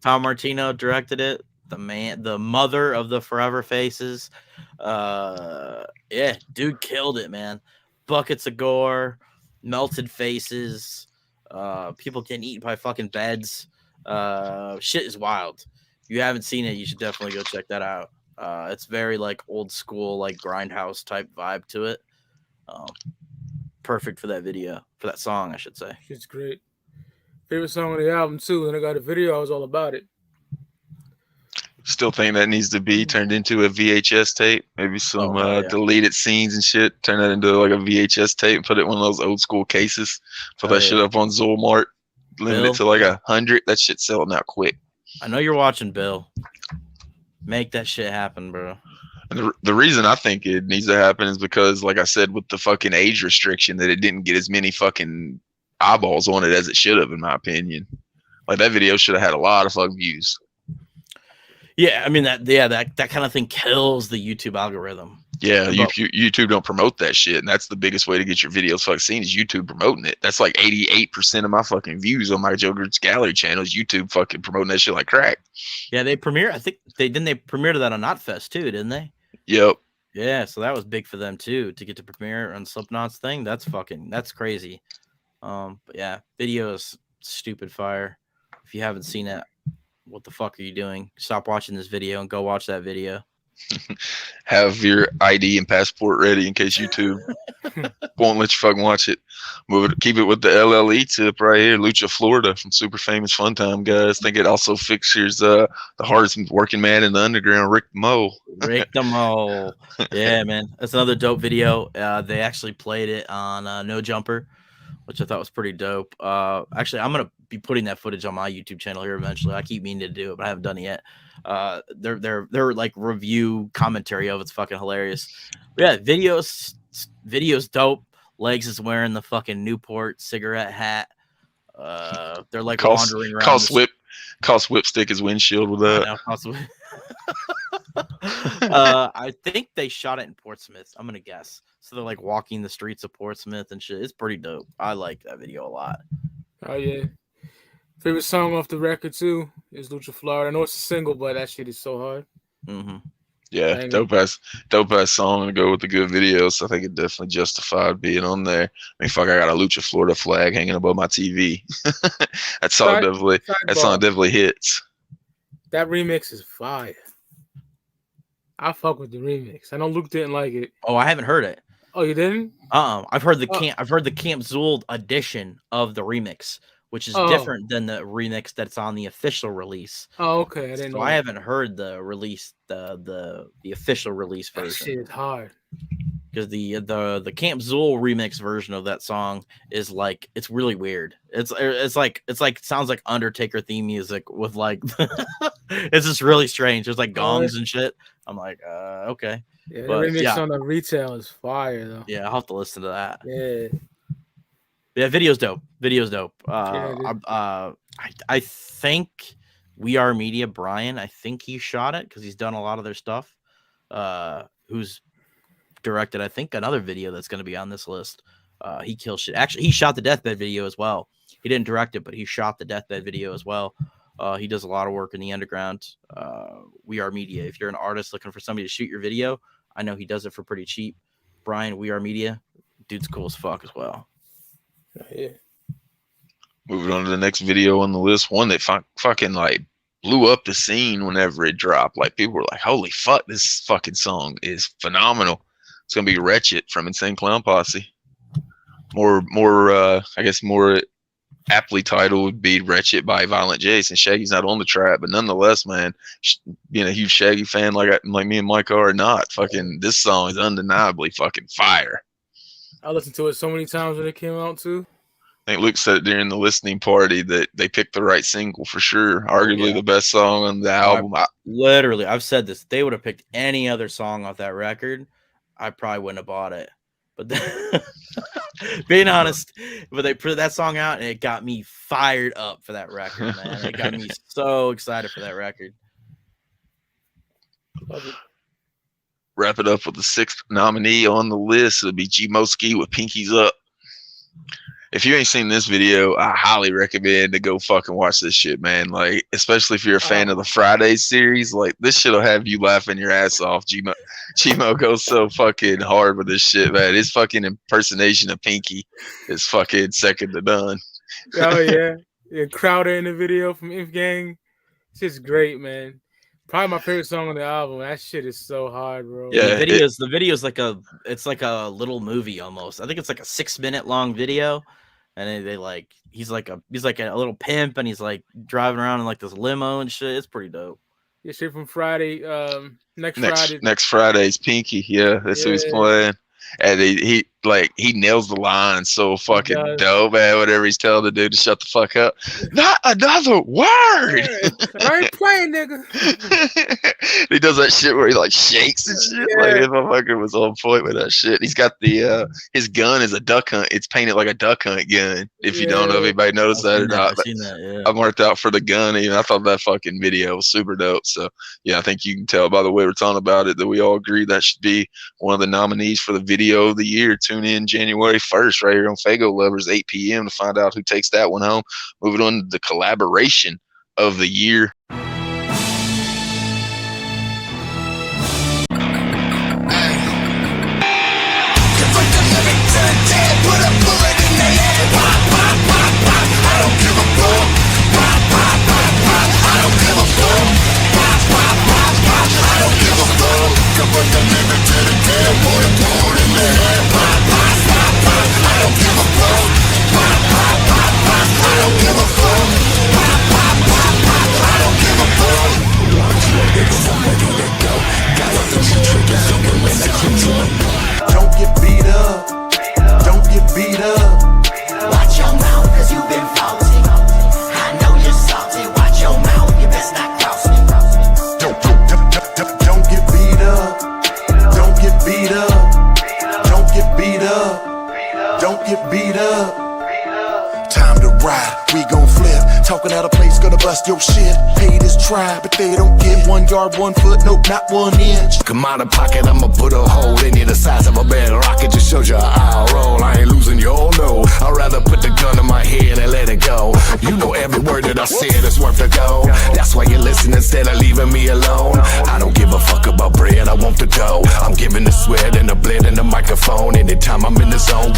[SPEAKER 3] Tom Martino directed it. The mother of the Forever Faces. Yeah, dude killed it, man. Buckets of gore, melted faces, people getting eaten by fucking beds. Shit is wild. If you haven't seen it, you should definitely go check that out. It's very like old school, like grindhouse type vibe to it. Perfect for that video, for that song, I should say.
[SPEAKER 2] It's great. Favorite song on the album too. And I got a video. I was all about it.
[SPEAKER 1] Still think that needs to be turned into a VHS tape. Maybe some deleted scenes and shit. Turn that into like a VHS tape and put it in one of those old school cases. Put that shit up on Zoolmart. Limit it to like 100. That shit's selling out quick.
[SPEAKER 3] I know you're watching, Bill. Make that shit happen, bro.
[SPEAKER 1] And the reason I think it needs to happen is because, like I said, with the fucking age restriction, that it didn't get as many fucking eyeballs on it as it should have, in my opinion. Like that video should have had a lot of fucking views.
[SPEAKER 3] Yeah, I mean that kind of thing kills the YouTube algorithm.
[SPEAKER 1] Yeah, YouTube don't promote that shit, and that's the biggest way to get your videos fucking seen is YouTube promoting it. That's like 88% of my fucking views on my Jokerz Gallery channel is YouTube fucking promoting that shit like crack.
[SPEAKER 3] Yeah, they premiere. I think they premiered that on Knotfest too, didn't they?
[SPEAKER 1] Yep.
[SPEAKER 3] Yeah, so that was big for them too to get to premiere on Slipknot's thing. That's crazy. But yeah, video is stupid fire. If you haven't seen it, what the fuck are you doing? Stop watching this video and go watch that video.
[SPEAKER 1] Have your ID and passport ready in case YouTube won't let you fucking watch it. Keep it with the LLE tip right here. Lucha, Florida from Super Famous Fun Time guys. Think it also features the hardest working man in the underground, Rick Mo.
[SPEAKER 3] Rick the Mo. Yeah, man. That's another dope video. They actually played it on No Jumper, which I thought was pretty dope. Actually, I'm gonna be putting that footage on my YouTube channel here eventually. I keep meaning to do it, but I haven't done it yet. Their like review commentary of it's fucking hilarious. But yeah, videos dope. Legs is wearing the fucking Newport cigarette hat. They're like wandering around.
[SPEAKER 1] Cost Whipstick his windshield with that.
[SPEAKER 3] I think they shot it in Portsmouth. I'm gonna guess. So they're like walking the streets of Portsmouth and shit. It's pretty dope. I like that video a lot.
[SPEAKER 2] Oh yeah. Favorite song off the record too is Lucha Florida. I know it's a single, but that shit is so hard.
[SPEAKER 3] Mm-hmm.
[SPEAKER 1] Yeah, dope ass song to go with the good videos. So I think it definitely justified being on there. I mean, fuck, I got a Lucha Florida flag hanging above my TV. that song definitely hits.
[SPEAKER 2] That remix is fire. I fuck with the remix. I know Luke didn't like it.
[SPEAKER 3] Oh, I haven't heard it.
[SPEAKER 2] Oh, you didn't?
[SPEAKER 3] I've heard the Camp Zool edition of the remix, which is different than the remix that's on the official release.
[SPEAKER 2] Oh, okay. I didn't know.
[SPEAKER 3] I haven't heard the release, the official release version.
[SPEAKER 2] That shit is hard.
[SPEAKER 3] Because the Camp Zool remix version of that song is like, it's really weird. It's like sounds like Undertaker theme music with like it's just really strange. There's like gongs and shit. I'm like, okay.
[SPEAKER 2] Yeah, the remix on the retail is fire though.
[SPEAKER 3] Yeah, I'll have to listen to that.
[SPEAKER 2] Yeah,
[SPEAKER 3] video's dope. I think We Are Media, Brian, I think he shot it because he's done a lot of their stuff. Who's directed, I think, another video that's going to be on this list. He kills shit. Actually, he shot the Deathbed video as well. He didn't direct it, but he shot the Deathbed video as well. He does a lot of work in the underground. We Are Media. If you're an artist looking for somebody to shoot your video, I know he does it for pretty cheap. Brian, We Are Media, dude's cool as fuck as well.
[SPEAKER 2] Yeah.
[SPEAKER 1] Moving on to the next video on the list, one that fucking like blew up the scene whenever it dropped. Like people were like, "Holy fuck, this fucking song is phenomenal." It's gonna be Wretched from Insane Clown Posse. More I guess more aptly titled would be Wretched by Violent J, since Shaggy's not on the track, but nonetheless, man, being a huge Shaggy fan like me and Mike are not, fucking this song is undeniably fucking fire.
[SPEAKER 2] I listened to it so many times when it came out too.
[SPEAKER 1] I think Luke said it during the listening party that they picked the right single for sure. Arguably the best song on the album.
[SPEAKER 3] I've said this. They would have picked any other song off that record, I probably wouldn't have bought it. But being honest, but they put that song out and it got me fired up for that record, man. It got me so excited for that record.
[SPEAKER 2] Love it.
[SPEAKER 1] Wrap it up with the sixth nominee on the list. It'll be G Moski with Pinkies Up. If you ain't seen this video, I highly recommend to go fucking watch this shit, man. Like, especially if you're a fan of the Fridays series, like this shit'll have you laughing your ass off. Gmo goes so fucking hard with this shit, man. His fucking impersonation of Pinky is fucking second to none.
[SPEAKER 2] Oh yeah, Crowder in the video from Inf Gang. It's just great, man. Probably my favorite song on the album. That shit is so hard, bro.
[SPEAKER 3] Yeah, the video's like it's a little movie almost. I think it's like a 6-minute long video, and he's like a little pimp, and he's like driving around in like this limo and shit. It's pretty dope.
[SPEAKER 2] Yeah, shit from Friday. Next
[SPEAKER 1] Friday's Pinky. Yeah, that's who he's playing. And he nails the line so fucking dope, man. Whatever he's telling the dude to shut the fuck up. Not another word.
[SPEAKER 2] I ain't playing, nigga.
[SPEAKER 1] He does that shit where he like shakes and shit. Yeah. Like if a fucker was on point with that shit. He's got the his gun is a duck hunt. It's painted like a duck hunt gun. If you don't know if anybody noticed that or not. I marked out for the gun. Even I thought that fucking video was super dope. So yeah, I think you can tell by the way we're talking about it that we all agree that should be one of the nominees for the video of the year. Tune in January 1st right here on Faygoluvers, 8 p.m. to find out who takes that one home. Moving on to the collaboration of the year.
[SPEAKER 6] I don't give a talking out of place, gonna bust your shit. Haters try, but they don't get 1 yard, 1 foot, nope, not 1 inch.
[SPEAKER 5] Come out of pocket, I'ma put a hole in you the size of a bad rocket. Just shows you how I roll. I ain't losing, you all know. I'd rather put the gun in my head and let it go. You know every word that I said is worth the go. That's why you listen instead of leaving me alone. I don't give a fuck about bread, I want the dough. I'm giving the sweat and the blend and the microphone. Anytime I'm in the zone,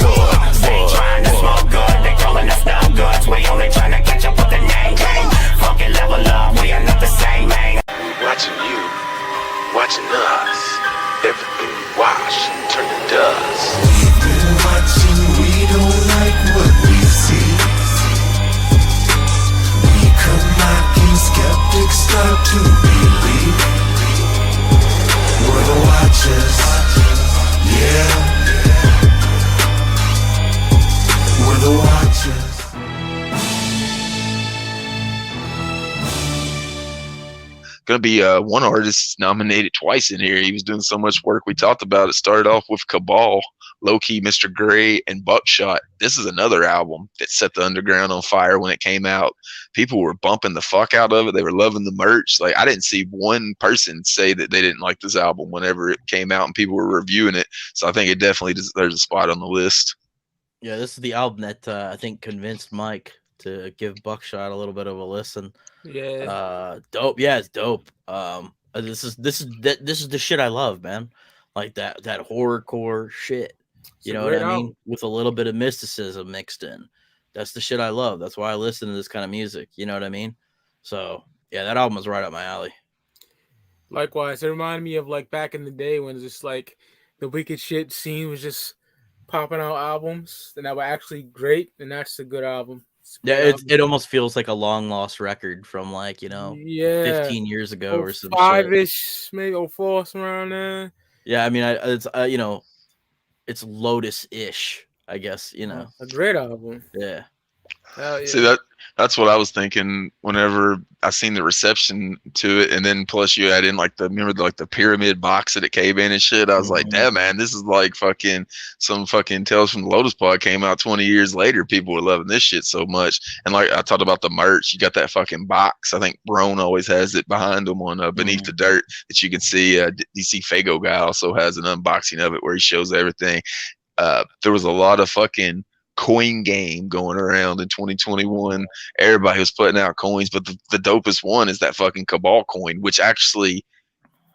[SPEAKER 8] They trying to smoke good, they calling us no goods. We only trying to catch up with the name game. Fucking level up, we are not the same, man.
[SPEAKER 1] Watching you, watching us. Everything we watch turn to dust.
[SPEAKER 6] We've been watching, we don't like what we see. We come knocking, skeptics start to believe. We're the watchers, yeah. We're the watchers.
[SPEAKER 1] Gonna be one artist nominated twice in here. He was doing so much work. We talked about it. Started off with Cabal, Low Key, Mr. Gray, and Buckshot. This is another album that set the underground on fire when it came out. People were bumping the fuck out of it. They were loving the merch. Like, I didn't see one person say that they didn't like this album whenever it came out and people were reviewing it. So I think it definitely deserves a spot on the list.
[SPEAKER 3] Yeah, this is the album that I think convinced Mike to give Buckshot a little bit of a listen.
[SPEAKER 2] Yeah.
[SPEAKER 3] Dope. Yeah, it's dope. This is the shit I love, man. Like that horrorcore shit. You know what I mean? With a little bit of mysticism mixed in. That's the shit I love. That's why I listen to this kind of music. You know what I mean? So yeah, that album was right up my alley.
[SPEAKER 2] Likewise, it reminded me of like back in the day when it's just like the wicked shit scene was just popping out albums and that were actually great, and that's a good album.
[SPEAKER 3] Yeah, it almost feels like a long lost record from like, 15 years ago or some
[SPEAKER 2] 5-ish, maybe 04, somewhere around there.
[SPEAKER 3] Yeah, I mean, it's Lotus-ish, I guess,
[SPEAKER 2] A great album.
[SPEAKER 3] Yeah.
[SPEAKER 2] Hell yeah.
[SPEAKER 1] See, that's what I was thinking whenever I seen the reception to it, and then plus you add in like the pyramid box that it came in and shit. I was like, damn, man, this is like fucking some fucking Tales from the Lotus Pod came out 20 years later. People were loving this shit so much. And like I talked about the merch, you got that fucking box. I think Brown always has it behind him on Beneath the Dirt that you can see. DC Fago guy also has an unboxing of it where he shows everything. There was a lot of fucking coin game going around in 2021. Everybody was putting out coins, but the dopest one is that fucking Cabal coin, which actually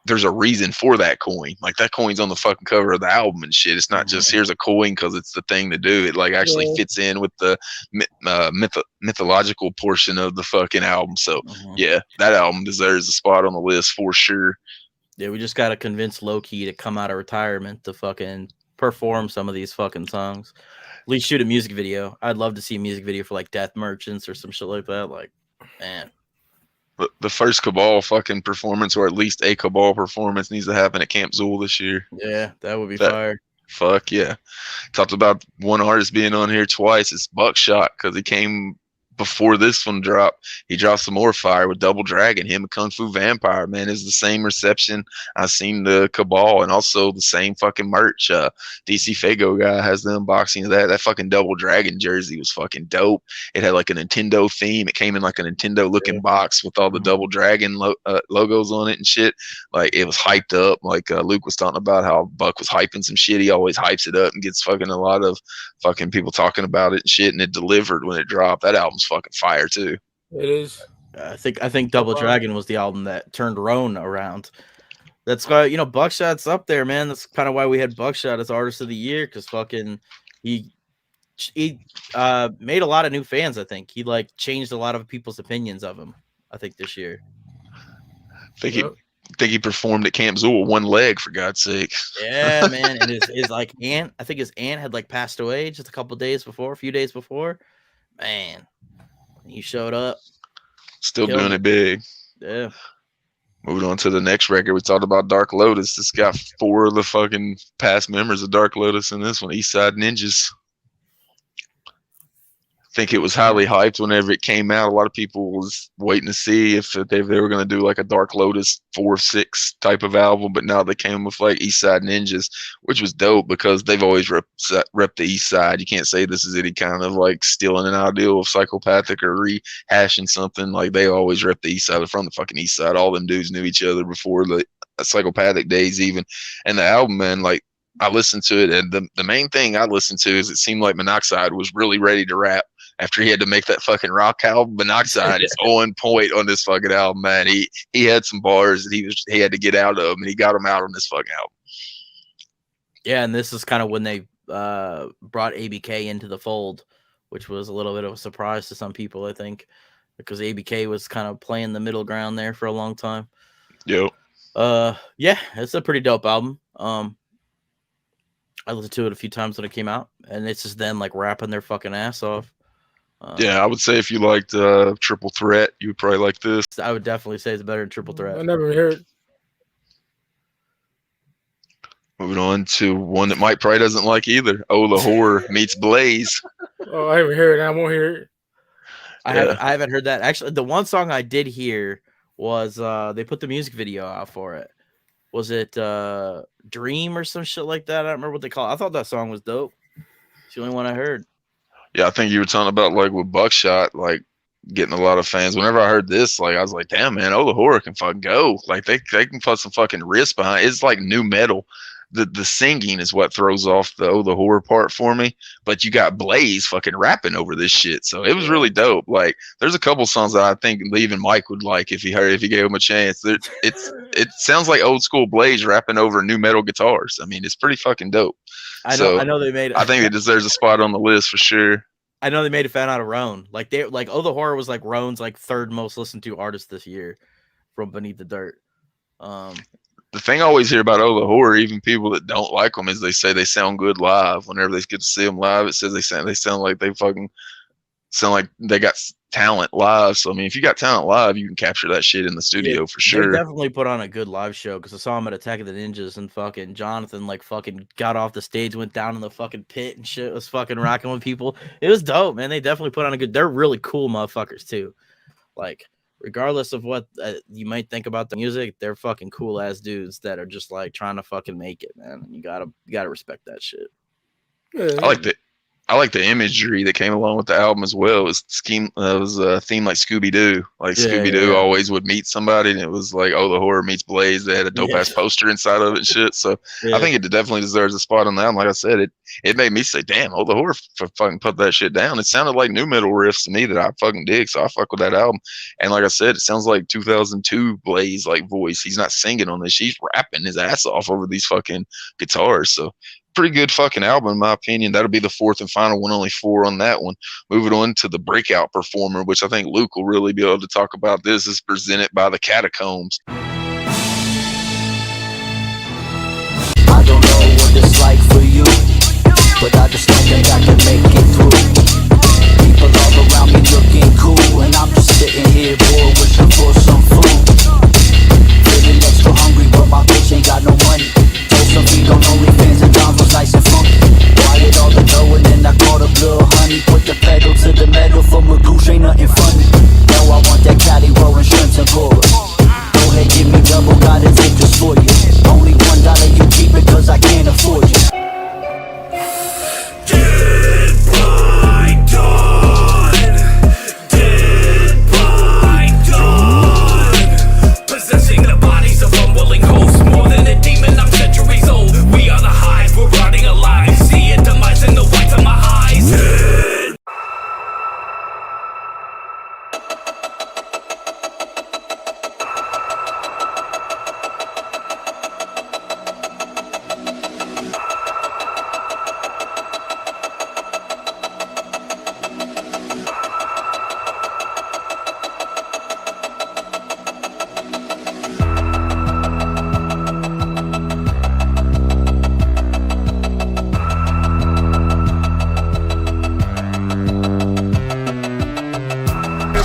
[SPEAKER 1] there's a reason for that coin. Like that coin's on the fucking cover of the album and shit. It's not just here's a coin because it's the thing to do. It like actually fits in with the mythological portion of the fucking album. So yeah, that album deserves a spot on the list for sure.
[SPEAKER 3] Yeah, we just gotta convince Low Key to come out of retirement to fucking perform some of these fucking songs. At least shoot a music video. I'd love to see a music video for like Death Merchants or some shit like that. Like, man.
[SPEAKER 1] The first Cabal fucking performance, or at least a Cabal performance, needs to happen at Camp Zool this year.
[SPEAKER 3] Yeah, that would be fire.
[SPEAKER 1] Fuck yeah. Talked about one artist being on here twice. It's Buckshot because he came before this one dropped. He dropped some more fire with Double Dragon. Him and Kung Fu Vampire, man, is the same reception. I've seen the Cabal and also the same fucking merch. DC Fago guy has the unboxing of that. That fucking Double Dragon jersey was fucking dope. It had like a Nintendo theme. It came in like a Nintendo looking box with all the Double Dragon logos on it and shit. Like it was hyped up. Like Luke was talking about how Buck was hyping some shit. He always hypes it up and gets fucking a lot of fucking people talking about it and shit. And it delivered when it dropped. That album's fucking fire too.
[SPEAKER 2] It is.
[SPEAKER 3] I think Double Dragon was the album that turned Roan around. That's why Buckshot's up there, man. That's kind of why we had Buckshot as Artist of the Year, because fucking he made a lot of new fans. I think he like changed a lot of people's opinions of him. I think this year.
[SPEAKER 1] Think he performed at Camp Zool with one leg, for God's sake.
[SPEAKER 3] Yeah, man. And his like aunt, I think his aunt had like passed away just a few days before. Man, he showed up.
[SPEAKER 1] Still doing it big.
[SPEAKER 3] Yeah.
[SPEAKER 1] Moving on to the next record, we talked about Dark Lotus. It's got 4 of the fucking past members of Dark Lotus in this one. Eastside Ninjas. think it was highly hyped whenever it came out. A lot of people was waiting to see if they were going to do like a Dark Lotus 4-6 type of album, but now they came with like East Side Ninjas, which was dope because they've always rep the East Side. You can't say this is any kind of like stealing an ideal of Psychopathic or rehashing something. Like they always rep the East Side. They're from the fucking East Side. All them dudes knew each other before the Psychopathic days even. And the album, man, like I listened to it, and the main thing I listened to is it seemed like Monoxide was really ready to rap after he had to make that fucking rock album. Monoxide is on point on this fucking album, man. He had some bars that he had to get out of, and he got them out on this fucking album.
[SPEAKER 3] Yeah, and this is kind of when they brought ABK into the fold, which was a little bit of a surprise to some people, I think, because ABK was kind of playing the middle ground there for a long time.
[SPEAKER 1] Yep.
[SPEAKER 3] Yeah, it's a pretty dope album. I listened to it a few times when it came out, and it's just them like rapping their fucking ass off.
[SPEAKER 1] Yeah, I would say if you liked Triple Threat, you would probably like this.
[SPEAKER 3] I would definitely say it's better than Triple Threat.
[SPEAKER 2] I never heard.
[SPEAKER 1] Moving on to one that Mike probably doesn't like either. Oh, the Horror meets Blaze.
[SPEAKER 2] Oh, I haven't heard it. I won't hear it.
[SPEAKER 3] I haven't heard that. Actually, the one song I did hear was they put the music video out for it. Was it Dream or some shit like that? I don't remember what they call it. I thought that song was dope. It's the only one I heard.
[SPEAKER 1] Yeah, I think you were talking about like with Buckshot, like getting a lot of fans. Whenever I heard this, like I was like, damn man, Oh the Horror can fucking go. Like they can put some fucking risk behind it. It's like new metal. The singing is what throws off the Oh the Horror part for me. But you got Blaze fucking rapping over this shit. So it was really dope. Like there's a couple songs that I think even Mike would like if he gave him a chance. It sounds like old school Blaze rapping over new metal guitars. I mean, it's pretty fucking dope.
[SPEAKER 3] I know they made it.
[SPEAKER 1] I think it deserves a spot on the list for sure.
[SPEAKER 3] I know they made a fan out of Roan. Like Oh the Horror was like Roan's like third most listened to artist this year from Beneath the Dirt.
[SPEAKER 1] The thing I always hear about Oh the Horror, even people that don't like them, is they say they sound good live. Whenever they get to see them live, it says they sound like they fucking sound like they got talent live. So I mean, if you got talent live, you can capture that shit in the studio for sure.
[SPEAKER 3] They definitely put on a good live show because I saw him at Attack of the Ninjas and fucking Jonathan like fucking got off the stage, went down in the fucking pit and shit, was fucking rocking with people. It was dope, man. They definitely put on a good. They're really cool motherfuckers too. Like regardless of what you might think about the music, they're fucking cool ass dudes that are just like trying to fucking make it, man. And you gotta respect that shit.
[SPEAKER 2] Yeah.
[SPEAKER 1] I like the imagery that came along with the album as well. It was a theme like Scooby-Doo. Like Scooby-Doo always would meet somebody, and it was like, Oh the Horror meets Blaze. They had a dope-ass poster inside of it and shit. So I think it definitely deserves a spot on the album. Like I said, it made me say, damn, Oh the Horror fucking put that shit down. It sounded like new metal riffs to me that I fucking dig, so I fuck with that album. And like I said, it sounds like 2002 Blaze like voice. He's not singing on this. He's rapping his ass off over these fucking guitars. So pretty good fucking album in my opinion. That'll be the fourth and final one, only 4 on that one. Moving on to the Breakout performer, which I think Luke will really be able to talk about. This is presented by the Catacombs.
[SPEAKER 8] I don't know what it's like for you, but I just think I got to make it through. People all around me looking cool, and I'm just sitting here bored wishing for some food. Feeling extra hungry, but my bitch ain't got no money. Told some feet on OnlyFans and John was nice and funky. Wired all the dough and then I caught a little honey. Put the pedal to the metal for my goose, ain't nothing funny. Now I want that Cali rolling shrimps and colas. Go ahead, give me double, got a tip just for you. Only $1, you keep it cause I can't afford you. Dead by dawn, dead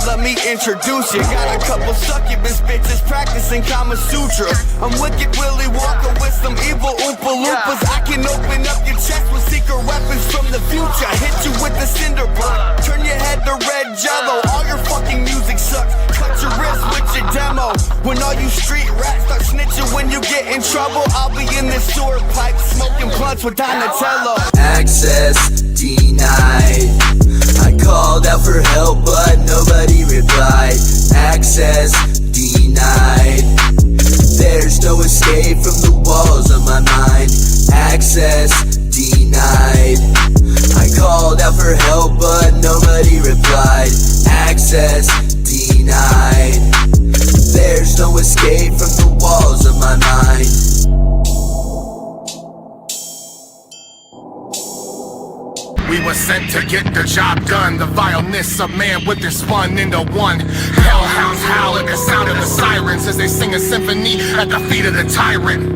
[SPEAKER 11] let me introduce you. Got a couple succubus bitches practicing Kama Sutra. I'm wicked Willy Wonka with some evil Oompa Loompas. I can open up your chest with secret weapons from the future. Hit you with the cinder block, turn your head to red jello. All your fucking music sucks, cut your wrist with your demo. When all you street rats start snitching when you get in trouble, I'll be in this sewer pipe smoking blunts with Donatello.
[SPEAKER 5] Access denied. I called out for help but nobody replied. Access denied. There's no escape from the walls of my mind. Access denied. I called out for help but nobody replied. Access denied. There's no escape from the walls of my mind.
[SPEAKER 12] We were sent to get the job done. The vileness of man with this spun into one. Hellhounds howl at the sound of the sirens as they sing a symphony at the feet of the tyrant.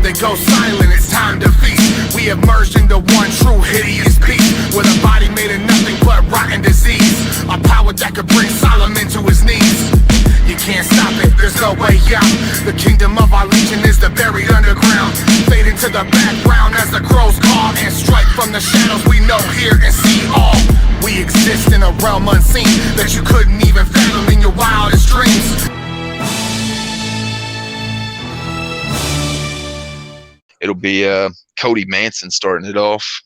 [SPEAKER 12] They go silent, it's time to feast. We have merged into one true hideous beast, with a body made of nothing but rotten disease. A power that could bring Solomon to his knees. You can't stop it, there's no way out. The kingdom of our legion is the buried underground. Fade into the background as the crows call and strike from the shadows we know, hear, and see all. We exist in a realm unseen that you couldn't even fathom in your wildest dreams.
[SPEAKER 1] It'll be Cody Manson starting it off.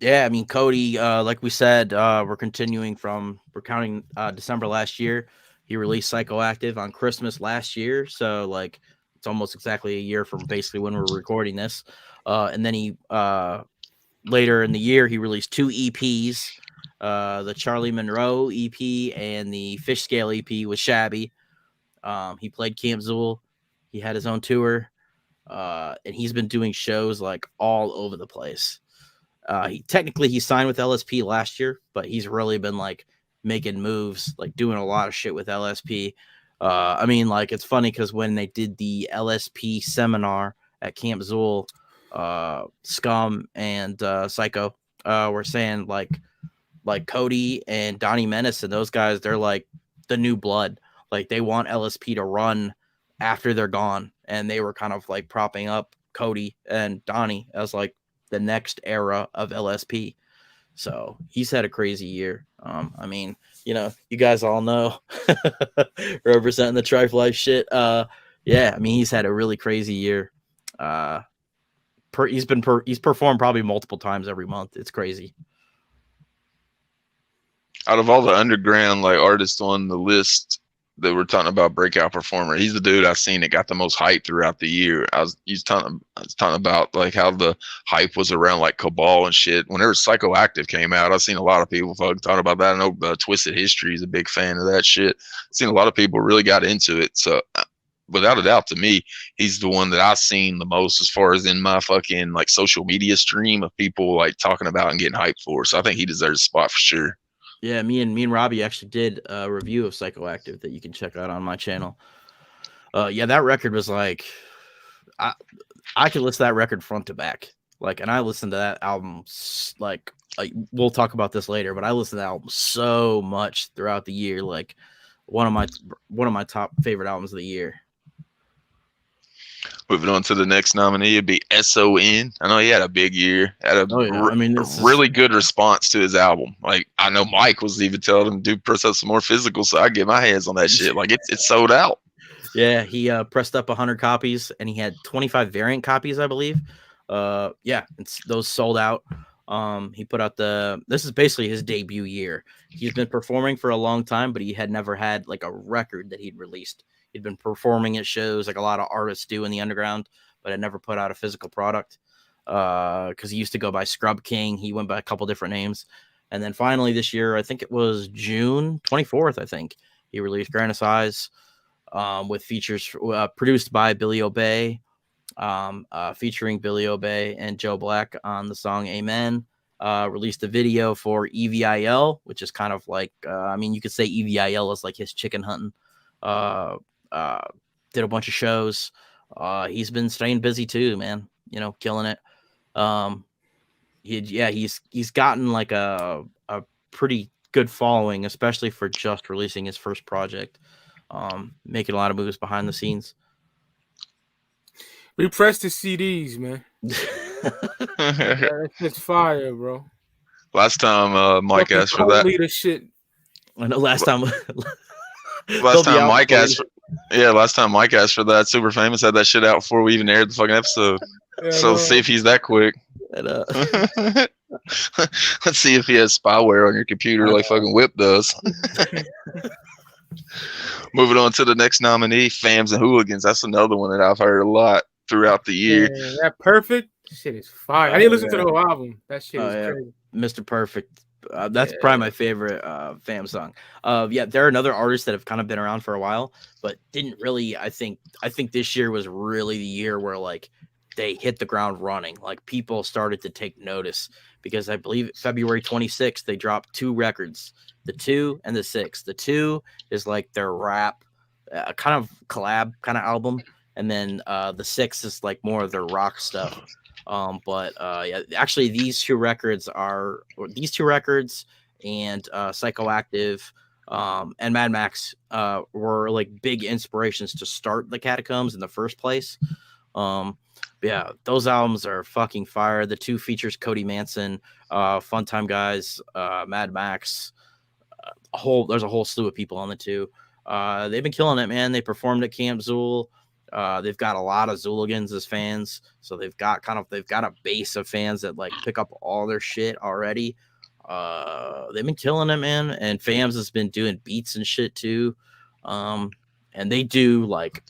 [SPEAKER 3] Yeah, I mean, Cody, like we said, we're counting December last year. He released Psychoactive on Christmas last year, so like it's almost exactly a year from basically when we're recording this. And then he later in the year he released 2 EPs, the Charlie Monroe EP and the Fish Scale EP with Shabby. He played Camp Zool. He had his own tour, and he's been doing shows like all over the place. He signed with LSP last year, but he's really been like making moves, like doing a lot of shit with LSP. I mean, like, it's funny because when they did the LSP seminar at Camp Zool, Scum and Psycho were saying like Cody and Donnie Menace and those guys, they're like the new blood. Like, they want LSP to run after they're gone, and they were kind of like propping up Cody and Donnie as like the next era of LSP. So he's had a crazy year. I mean, you know, you guys all know representing the Trife Life shit. Yeah, I mean, he's had a really crazy year. He's performed probably multiple times every month. It's crazy.
[SPEAKER 1] Out of all the underground like artists on the list that we're talking about, breakout performer, he's the dude I've seen that got the most hype throughout the year. I was talking about like how the hype was around like Cabal and shit. Whenever Psychoactive came out, I've seen a lot of people talking about that. I know Twisted History is a big fan of that shit. I've seen a lot of people really got into it. So without a doubt, to me, he's the one that I've seen the most as far as in my fucking like social media stream of people like talking about and getting hyped for. So I think he deserves a spot for sure.
[SPEAKER 3] Yeah, me and Robbie actually did a review of Psychoactive that you can check out on my channel. Yeah, that record was like, I could listen to that record front to back. Like, and I listened to that album like we'll talk about this later, but I listened to that album so much throughout the year. Like, one of my top favorite albums of the year.
[SPEAKER 1] Moving on to the next nominee, it'd be S.o.n. I know he had a big year. Had a really good response to his album. Like, I know Mike was even telling him to press up some more physical, so I get my hands on that shit. Like, it's sold out.
[SPEAKER 3] Yeah, he pressed up 100 copies, and he had 25 variant copies, I believe. Yeah, those sold out. He put out this is basically his debut year. He's been performing for a long time, but he had never had like a record that he'd released. He'd been performing at shows like a lot of artists do in the underground, but had never put out a physical product. Because he used to go by Scrub King. He went by a couple different names. And then finally this year, I think it was June 24th, I think, he released Granite Size with features produced by Billy Obey, featuring Billy Obey and Joe Black on the song Amen. Released a video for EVIL, which is kind of like, I mean, you could say EVIL is like his chicken hunting. Did a bunch of shows. He's been staying busy too, man. You know, killing it. He's gotten like a pretty good following, especially for just releasing his first project. Making a lot of moves behind the scenes.
[SPEAKER 2] We pressed the CDs, man. That's fire, bro.
[SPEAKER 1] Last time Mike
[SPEAKER 2] Fucking
[SPEAKER 1] asked for that.
[SPEAKER 2] leader shit.
[SPEAKER 3] I know last time.
[SPEAKER 1] Last time Mike asked for that, Super Famous had that shit out before we even aired the fucking episode.
[SPEAKER 2] Yeah,
[SPEAKER 1] So let's see if he's that quick. Let's see if he has spyware on your computer like fucking Whip does. Moving on to the next nominee, Fams and Hooligans. That's another one that I've heard a lot throughout the year.
[SPEAKER 2] Yeah, that Perfect shit is fire. I didn't listen to the whole album. That shit is crazy.
[SPEAKER 3] Mr. Perfect. That's probably my favorite Fam song. There are another artists that have kind of been around for a while, but didn't really. I think this year was really the year where like they hit the ground running. Like people started to take notice because I believe February 26th they dropped 2 records, the 2 and the 6. The 2 is like their rap kind of collab kind of album, and then the 6 is like more of their rock stuff. Actually these two records and Psychoactive and Mad Max were like big inspirations to start the Catacombs in the first place. Those albums are fucking fire. The 2 features Cody Manson, Fun Time Guys, Mad Max. There's a whole slew of people on the 2. They've been killing it, man. They performed at Camp Zool. They've got a lot of Zooligans as fans, so they've got a base of fans that like pick up all their shit already. They've been killing it, man. And Fams has been doing beats and shit too. And they do like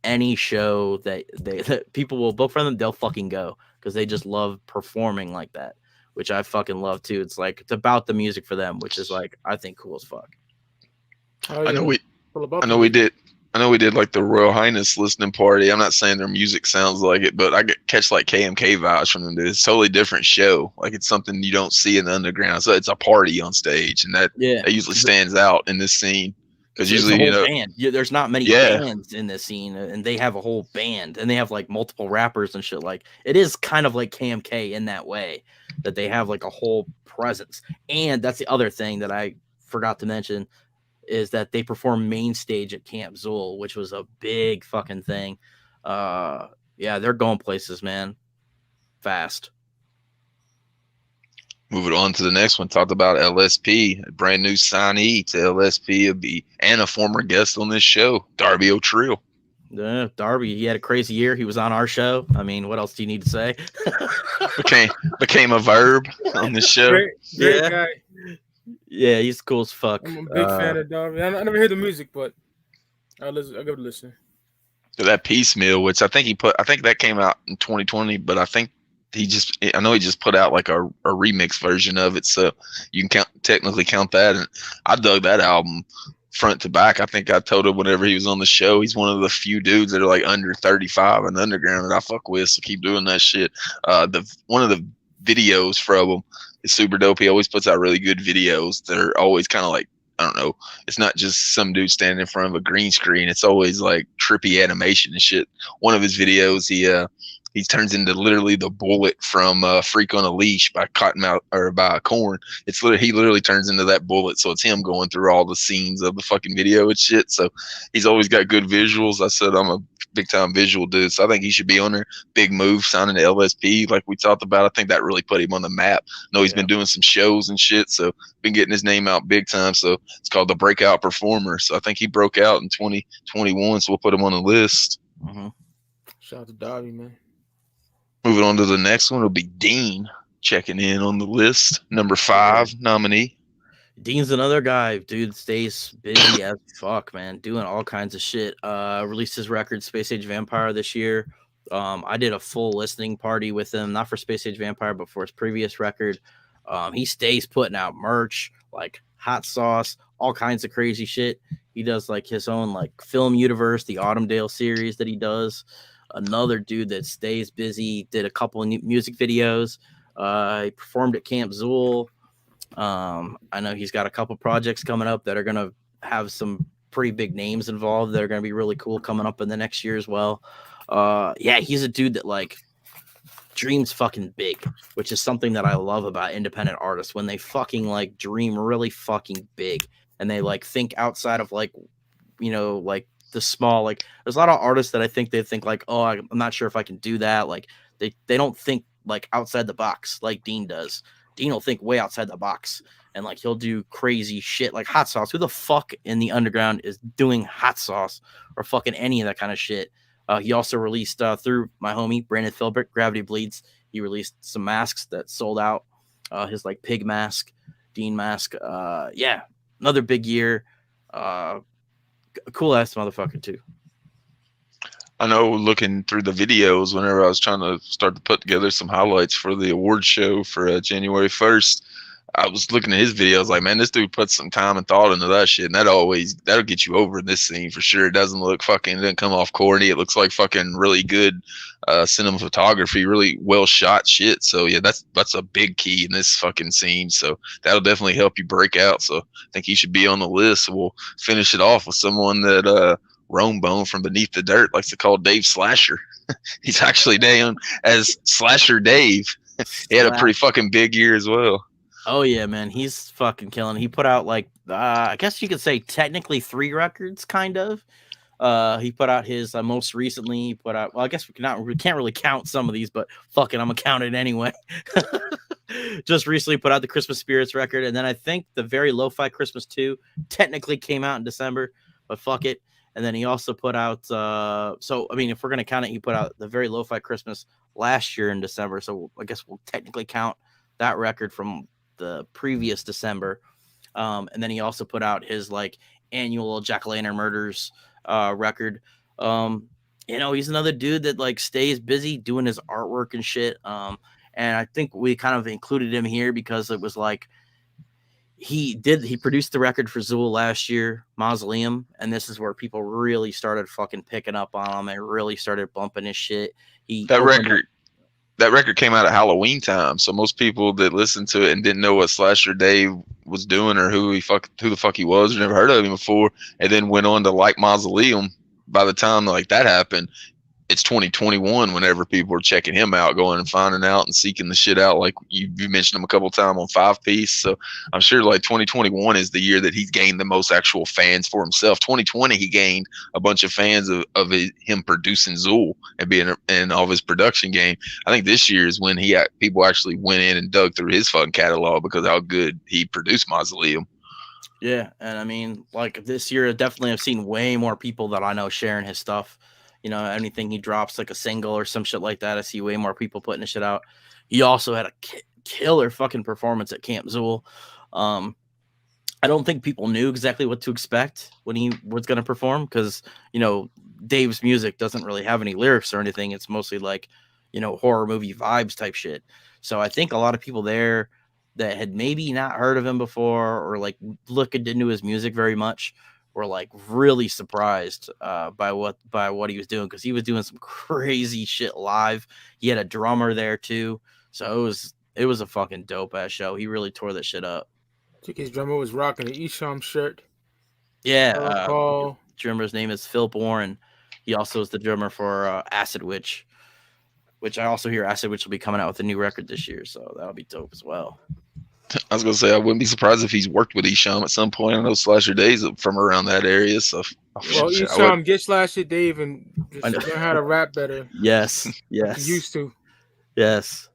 [SPEAKER 3] any show that people will book for them, they'll fucking go because they just love performing like that, which I fucking love too. It's like it's about the music for them, which is like I think cool as fuck.
[SPEAKER 1] I know we did like the Royal Highness listening party. I'm not saying their music sounds like it, but I catch like KMK vibes from them. It's a totally different show. Like it's something you don't see in the underground. So it's a party on stage, and that usually stands out in this scene. Because usually,
[SPEAKER 3] band. There's not many bands in this scene, and they have a whole band, and they have like multiple rappers and shit. Like it is kind of like KMK in that way that they have like a whole presence. And that's the other thing that I forgot to mention is that they perform main stage at Camp Zool, which was a big fucking thing. They're going places, man. Fast.
[SPEAKER 1] Moving on to the next one, talked about LSP, a brand new signee to LSP, and a former guest on this show, Darby O'Trill.
[SPEAKER 3] Yeah, Darby, he had a crazy year. He was on our show. I mean, what else do you need to say?
[SPEAKER 1] became a verb on this show.
[SPEAKER 2] Great guy.
[SPEAKER 3] Yeah, he's cool as fuck.
[SPEAKER 2] I'm a big fan of Darby. I never heard the music, but I'll give it a listen.
[SPEAKER 1] To that Piecemeal, which I think that came out in 2020, but I think I know he just put out like a remix version of it, so you can technically count that. And I dug that album front to back. I think I told him whenever he was on the show, he's one of the few dudes that are like under 35 in the underground that I fuck with, so keep doing that shit. One of the videos from him is super dope. He always puts out really good videos that are always kind of like, I don't know, it's not just some dude standing in front of a green screen. It's always like trippy animation and shit. One of his videos, he turns into literally the bullet from Freak on a Leash by Cottonmouth or by Korn. He literally turns into that bullet. So it's him going through all the scenes of the fucking video and shit. So he's always got good visuals. I said I'm a big time visual dude, so I think he should be on there. Big move signing to LSP like we talked about. I think that really put him on the map. I know he's been doing some shows and shit, so been getting his name out big time. So it's called the Breakout Performer. So I think he broke out in 2021, so we'll put him on the list.
[SPEAKER 3] Mm-hmm.
[SPEAKER 2] Shout out to Darby, man.
[SPEAKER 1] Moving on to the next one will be Dean checking in on the list, number 5 nominee.
[SPEAKER 3] Dean's another guy, dude. Stays busy as fuck, man, doing all kinds of shit. Released his record Space Age Vampire this year. I did a full listening party with him, not for Space Age Vampire, but for his previous record. He stays putting out merch, like hot sauce, all kinds of crazy shit. He does like his own like film universe, the Autumndale series that he does. Another dude that stays busy, did a couple of new music videos. He performed at Camp Zool. I know he's got a couple projects coming up that are going to have some pretty big names involved that are going to be really cool coming up in the next year as well. He's a dude that like dreams fucking big, which is something that I love about independent artists when they fucking like dream really fucking big and they like think outside of like, you know, like the small, like there's a lot of artists that I think they think like, oh, I'm not sure if I can do that. Like they don't think like outside the box like Dean does. Dean will think way outside the box and like he'll do crazy shit like hot sauce. Who the fuck in the underground is doing hot sauce or fucking any of that kind of shit? He also released through my homie Brandon Philbrick, Gravity Bleeds. He released some masks that sold out. His like pig mask, Dean mask. Yeah, another big year. Cool ass motherfucker too.
[SPEAKER 1] I know looking through the videos whenever I was trying to start to put together some highlights for the award show for January 1st, I was looking at his videos like, man, this dude put some time and thought into that shit, and that'll get you over in this scene for sure. It doesn't come off corny. It looks like fucking really good cinematography, really well shot shit. So yeah, that's a big key in this fucking scene. So that'll definitely help you break out. So I think he should be on the list. So we'll finish it off with someone that Rome Bone from Beneath the Dirt likes to call Dave Slasher. He's actually down as Slasher Dave. He had a pretty fucking big year as well.
[SPEAKER 3] Oh yeah, man, he's fucking killing. He put out like I guess you could say technically 3 records, kind of. He put out his most recently. He put out. Well, I guess we can't really count some of these, but fuck it, I'm gonna count it anyway. Just recently put out the Christmas Spirits record, and then I think the Very Lo-Fi Christmas 2 technically came out in December, but fuck it. And then he also put out. So I mean, if we're gonna count it, he put out the Very Lo-Fi Christmas last year in December. So I guess we'll technically count that record from the previous December. And then he also put out his like annual Jack-o'-lantern Murders record. You know, he's another dude that like stays busy doing his artwork and shit. And I think we kind of included him here because it was like he produced the record for Zool last year, Mausoleum, and this is where people really started fucking picking up on him and really started bumping his shit.
[SPEAKER 1] That record came out at Halloween time, so most people that listened to it and didn't know what Slasher Dave was doing or who the fuck he was, or never heard of him before, and then went on to like Mausoleum. By the time like that happened, it's 2021. Whenever people are checking him out, going and finding out and seeking the shit out, like you mentioned him a couple times on 5 Piece. So I'm sure like 2021 is the year that he's gained the most actual fans for himself. 2020 he gained a bunch of fans of him producing Zool and being in all of his production game. I think this year is when people actually went in and dug through his fucking catalog because how good he produced Mausoleum.
[SPEAKER 3] Yeah, and I mean, like this year, definitely I've seen way more people that I know sharing his stuff. You know, anything he drops, like a single or some shit like that, I see way more people putting the shit out. He also had a killer fucking performance at Camp Zool. I don't think people knew exactly what to expect when he was going to perform because, you know, Dave's music doesn't really have any lyrics or anything. It's mostly like, you know, horror movie vibes type shit. So I think a lot of people there that had maybe not heard of him before or like looked into his music very much were like really surprised by what he was doing because he was doing some crazy shit live. He had a drummer there too, so it was a fucking dope ass show. He really tore that shit up.
[SPEAKER 2] I think his drummer was rocking an Esham shirt.
[SPEAKER 3] Yeah, drummer's name is Phil Bourne. He also is the drummer for Acid Witch, which I also hear Acid Witch will be coming out with a new record this year, so that'll be dope as well.
[SPEAKER 1] I was gonna say I wouldn't be surprised if he's worked with Esham at some point. I know Slasher Dave's from around that area, so
[SPEAKER 2] Esham, get Slasher Dave and just learn how to rap better.
[SPEAKER 3] Yes.
[SPEAKER 2] He used to.
[SPEAKER 3] Yes.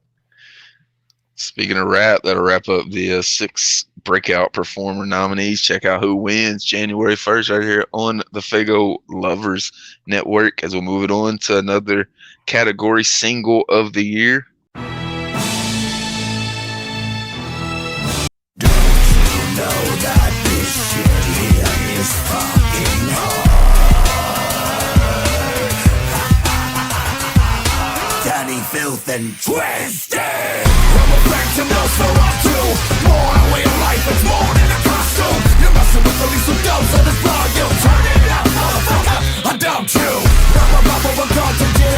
[SPEAKER 1] Speaking of rap, that'll wrap up the 6 Breakout Performer nominees. Check out who wins January 1st right here on the Faygoluvers Network as we'll move it on to another category, Single of the Year.
[SPEAKER 4] Filth and twisted. I'm a phantom, no, so I'm too. More a way of life, it's more than a costume. You're messing with the lethal dose of this volume. Turn it up, motherfucker, I dumped you. I'm a bubble, we're going to do.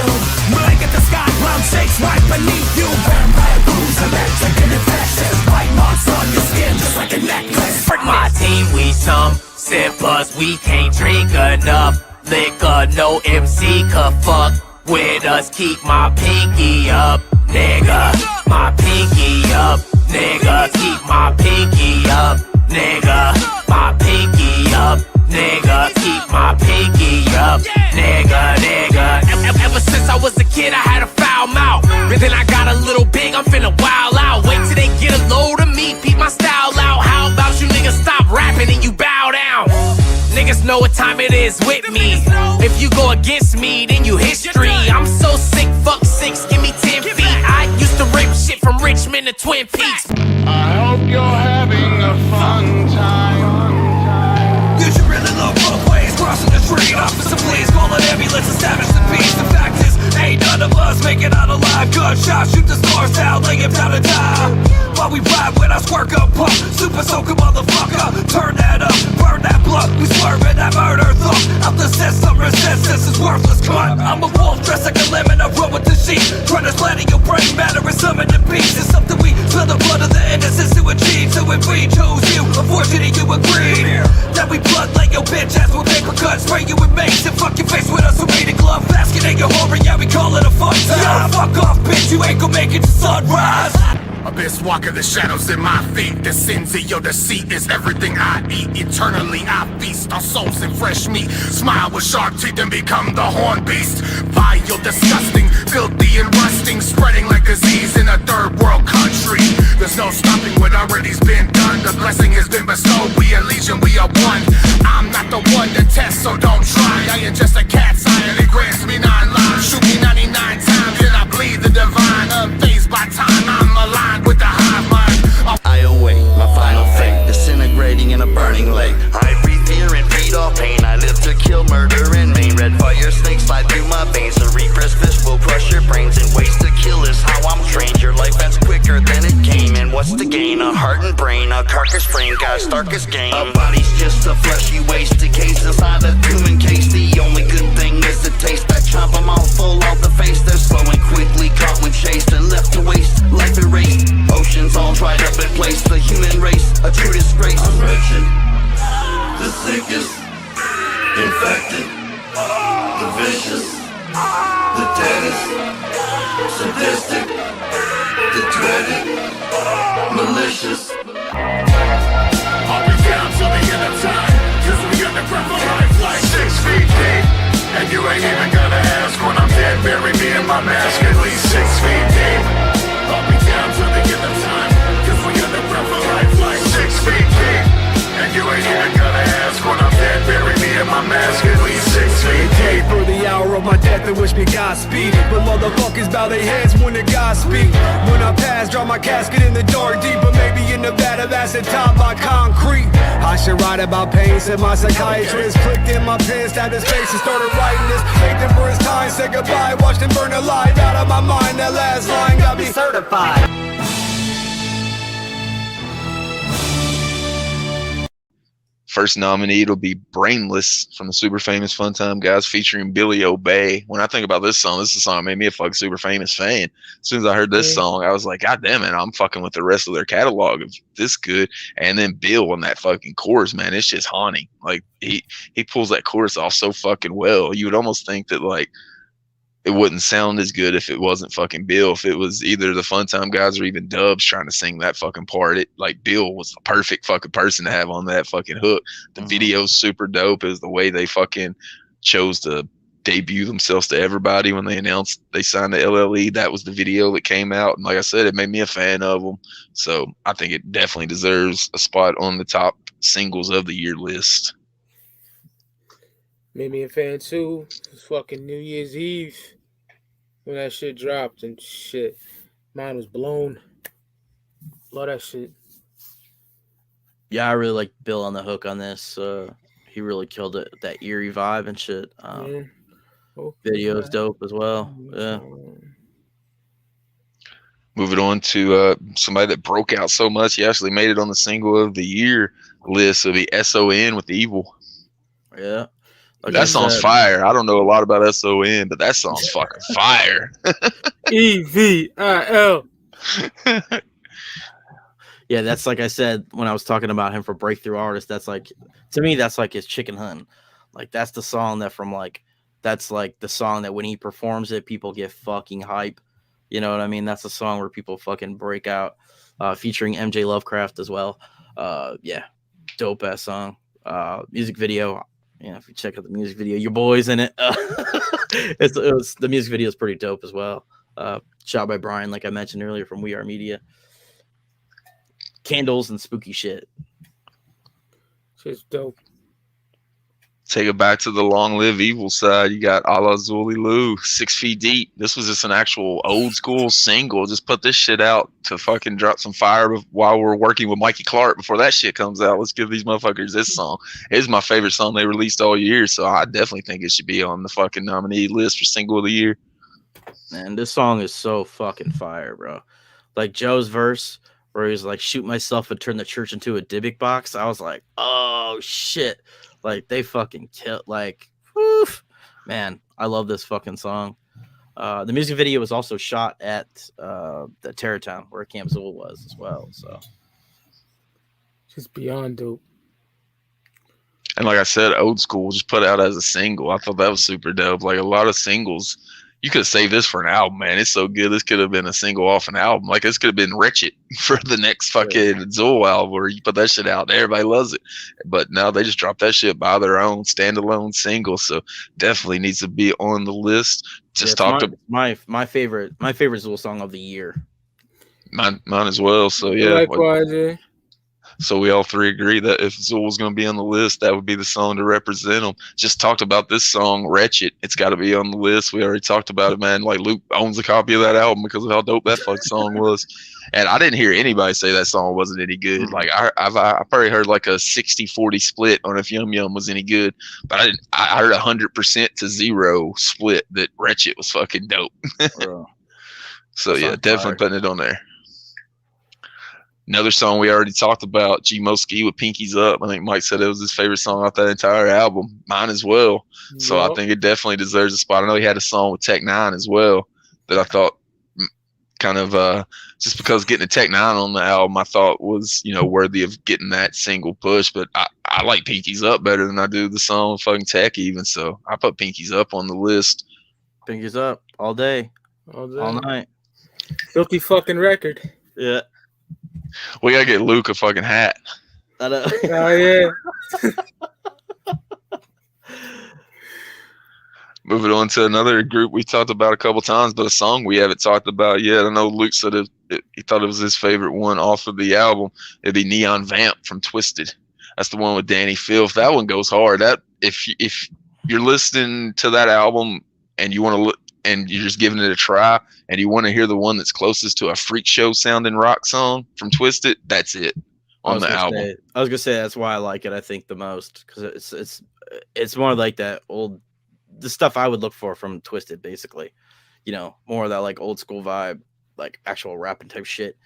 [SPEAKER 4] Blank at the sky, ground shakes right beneath you. Vampire blues, electric and infectious. Bite marks on your skin just like a necklace.
[SPEAKER 8] My team, we some sippers, we can't drink enough liquor, no MC could fuck with us. Keep my pinky up, nigga. My pinky up, nigga. Keep my pinky up, nigga. My pinky up, nigga. Keep my pinky up, nigga. Ever since I was a kid, I had a foul mouth. But then I got a little big, I'm finna wild out. Wait till they get a load of me, peep my style out. How about you niggas stop rapping and you bow down? Niggas know what time it is with me. If you go against me, then you history. I'm so sick, fuck 6, give me 10 feet. I used to rip shit from Richmond to Twin Peaks.
[SPEAKER 12] I hope you're having a fun time.
[SPEAKER 9] You should really look both ways, crossing the street. Officer, please call an ambulance, establish the peace. The fact is, ain't none of us make it out alive. Gunshots, shoot the stars out, lay him down to die. While we ride with our squirt gun pump, super soaker motherfucker, turn that up, burn that blood. We swerving that murder thought. Out the system, resist, this is worthless cunt. I'm a wolf dressed like a lemon, I run with the sheep. Trying to splatter your brain matter and summon the beast. It's something we spill the blood of the innocents to achieve. So if we chose you, unfortunately you agreed that we blood like your bitch ass will paper cut. Spray you with mace and fuck your face with us. So read a glove basket in your horror, yeah we call it a fun time. Yeah, fuck off bitch, you ain't gon' make it to sunrise.
[SPEAKER 12] Abyss walking the shadows in my feet. The sins of your deceit is everything I eat. Eternally I feast on souls and fresh meat. Smile with sharp teeth and become the horn beast. Vile, disgusting, filthy and rusting, spreading like disease in a third world country. There's no stopping what already's been done. The blessing has been bestowed. We are legion, we are one. I'm not the one to test, so don't try. I am just a cat's eye and it grants me 9 lives. Shoot me 99 times and I bleed the divine. Unfazed by time, I'm aligned with the hive mind.
[SPEAKER 5] I await my final fate, disintegrating in a burning lake. I breathe fear and feed off pain. I live to kill, murder, and maim. Red fire snakes slide through my veins. A repressed fist will crush your brains. And ways to kill is how I'm trained. Your life ends quicker than it came. And what's the gain? A heart and brain, a carcass frame, God's darkest game. A body's just a fleshy waste, decays inside a human case. The only good thing is the taste. That chomp a mouthful out the face. They're slow and quickly caught when chased and left to waste. Life erased, oceans all dried up in place. The human race, a true disgrace. I'm wretched, the sickest, infected, the vicious, the deadest, sadistic, the dreaded, malicious.
[SPEAKER 12] I'll be down till the end of time, cause we underground for life like 6 feet deep. And you ain't even gonna ask when I'm dead. Bury me in my mask at least 6 feet deep. I'll be down till the end of time, cause we underground for life like 6 feet deep. And you ain't even gonna ask when I'm dead. Bury me in my mask at least 6 feet deep.
[SPEAKER 9] For the hour of my death and wish me Godspeed. But motherfuckers bow their heads when the God speak. When I pass, draw my casket in the dark deep. But maybe in Nevada that's the top by concrete. I should write about pain, said my psychiatrist. Clicked in my pen, stabbed his face and started writing this. Thanked him for his time, said goodbye. Watched him burn alive out of my mind. That last line got me certified.
[SPEAKER 1] First nominee will be Brainless from the Super Famous Fun Time Guys featuring Billy Obey. When I think about this is a song that made me a fucking Super Famous fan. As soon as I heard this song, I was like, God damn it, I'm fucking with the rest of their catalog of this good. And then Bill on that fucking chorus, man, it's just haunting. Like he pulls that chorus off so fucking well. You would almost think that like it wouldn't sound as good if it wasn't fucking Bill. If it was either the Fun Time Guys or even Dubs trying to sing that fucking part, it like Bill was the perfect fucking person to have on that fucking hook. The video's super dope. It was the way they fucking chose to debut themselves to everybody when they announced they signed the LLE. That was the video that came out, and like I said, it made me a fan of them. So I think it definitely deserves a spot on the top singles of the year list.
[SPEAKER 2] Made me a fan too. It was fucking New Year's Eve when that shit dropped and shit. Mine was blown. Love that shit.
[SPEAKER 3] Yeah, I really like Bill on the hook on this. He really killed it. That eerie vibe and shit. Video's dope as well. Yeah.
[SPEAKER 1] Moving on to somebody that broke out so much, he actually made it on the single of the year list. It'll be S.o.n. with Evil.
[SPEAKER 3] Yeah.
[SPEAKER 1] Like that song's fire. I don't know a lot about S.o.n., but that song's fucking fire.
[SPEAKER 2] EVIL.
[SPEAKER 3] Yeah, that's like I said when I was talking about him for breakthrough artist. That's like, to me, that's like his Chicken Hunt. Like that's the song that from like that's like the song that when he performs it, people get fucking hype. You know what I mean? That's a song where people fucking break out. Featuring MJ Lovecraft as well. Yeah, dope ass song. Music video. Yeah, if you check out the music video, your boy's in it. The music video is pretty dope as well. Shot by Brian, like I mentioned earlier, from We Are Media. Candles and spooky shit.
[SPEAKER 2] Shit's dope.
[SPEAKER 1] Take it back to the Long Live Evil side. You got A La Zuli Lou, 6 Feet Deep. This was just an actual old school single. Just put this shit out to fucking drop some fire while we're working with Mikey Clark before that shit comes out. Let's give these motherfuckers this song. It's my favorite song they released all year, so I definitely think it should be on the fucking nominee list for single of the year.
[SPEAKER 3] Man, this song is so fucking fire, bro. Like Joe's verse where he's like, shoot myself and turn the church into a Dybbuk box. I was like, oh shit. Like they fucking killed, like, woof. Man, I love this fucking song. The music video was also shot at the Terrortown where Camp Zool was as well. So
[SPEAKER 2] just beyond dope.
[SPEAKER 1] And like I said, old school just put out as a single. I thought that was super dope. Like a lot of singles, you could save this for an album, man. It's so good. This could have been a single off an album. Like this could have been Wretched for the next fucking Zool album where you put that shit out and everybody loves it. But now they just dropped that shit by their own standalone single. So definitely needs to be on the list. Just talked about
[SPEAKER 3] my favorite Zool song of the year.
[SPEAKER 1] Mine as well. So yeah.
[SPEAKER 2] Likewise, yeah.
[SPEAKER 1] So we all three agree that if Zool was going to be on the list, that would be the song to represent them. Just talked about this song, Wretched. It's got to be on the list. We already talked about it, man. Like Luke owns a copy of that album because of how dope that fucking song was. And I didn't hear anybody say that song wasn't any good. Like I probably heard like a 60-40 split on if Yum Yum was any good, but I heard 100% to 0 split that Wretched was fucking dope. So yeah, definitely putting it on there. Another song we already talked about, G Moski with Pinkies Up. I think Mike said it was his favorite song off that entire album. Mine as well. So I think it definitely deserves a spot. I know he had a song with Tech Nine as well that I thought kind of just because getting a Tech Nine on the album I thought was, you know, worthy of getting that single push. But I like Pinkies Up better than I do the song fucking Tech even. So I put Pinkies Up on the list.
[SPEAKER 3] Pinkies Up all day. All night.
[SPEAKER 2] Filthy fucking record.
[SPEAKER 3] Yeah.
[SPEAKER 1] We gotta get Luke a fucking hat.
[SPEAKER 3] I know.
[SPEAKER 2] Oh yeah.
[SPEAKER 1] Moving on to another group we talked about a couple times, but a song we haven't talked about yet. I know Luke said he thought it was his favorite one off of the album. It'd be Neon Vamp from Twisted. That's the one with Danny Filth. That one goes hard. That if you're listening to that album and you want to look and you're just giving it a try and you want to hear the one that's closest to a Freak Show sounding rock song from Twisted, that's it on the album.
[SPEAKER 3] I was gonna say that's why I like it. I think the most because it's more like that old the stuff I would look for from Twisted, basically. You know, more of that like old school vibe, like actual rapping type shit.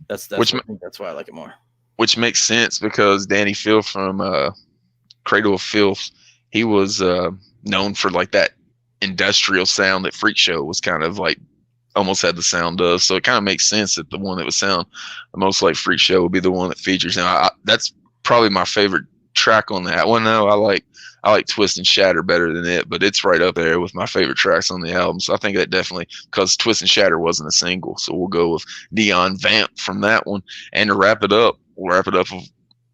[SPEAKER 3] That's I think that's why I like it more.
[SPEAKER 1] Which makes sense because Danny Filth from Cradle of Filth, he was known for like that industrial sound that Freak Show was kind of like almost had the sound of. So it kind of makes sense that the one that would sound the most like Freak Show would be the one that features. Now that's probably my favorite track on that one. Though I like Twist and Shatter better than it, but it's right up there with my favorite tracks on the album. So I think that definitely, because Twist and Shatter wasn't a single, so we'll go with Neon Vamp from that one. And to wrap it up, we'll wrap it up with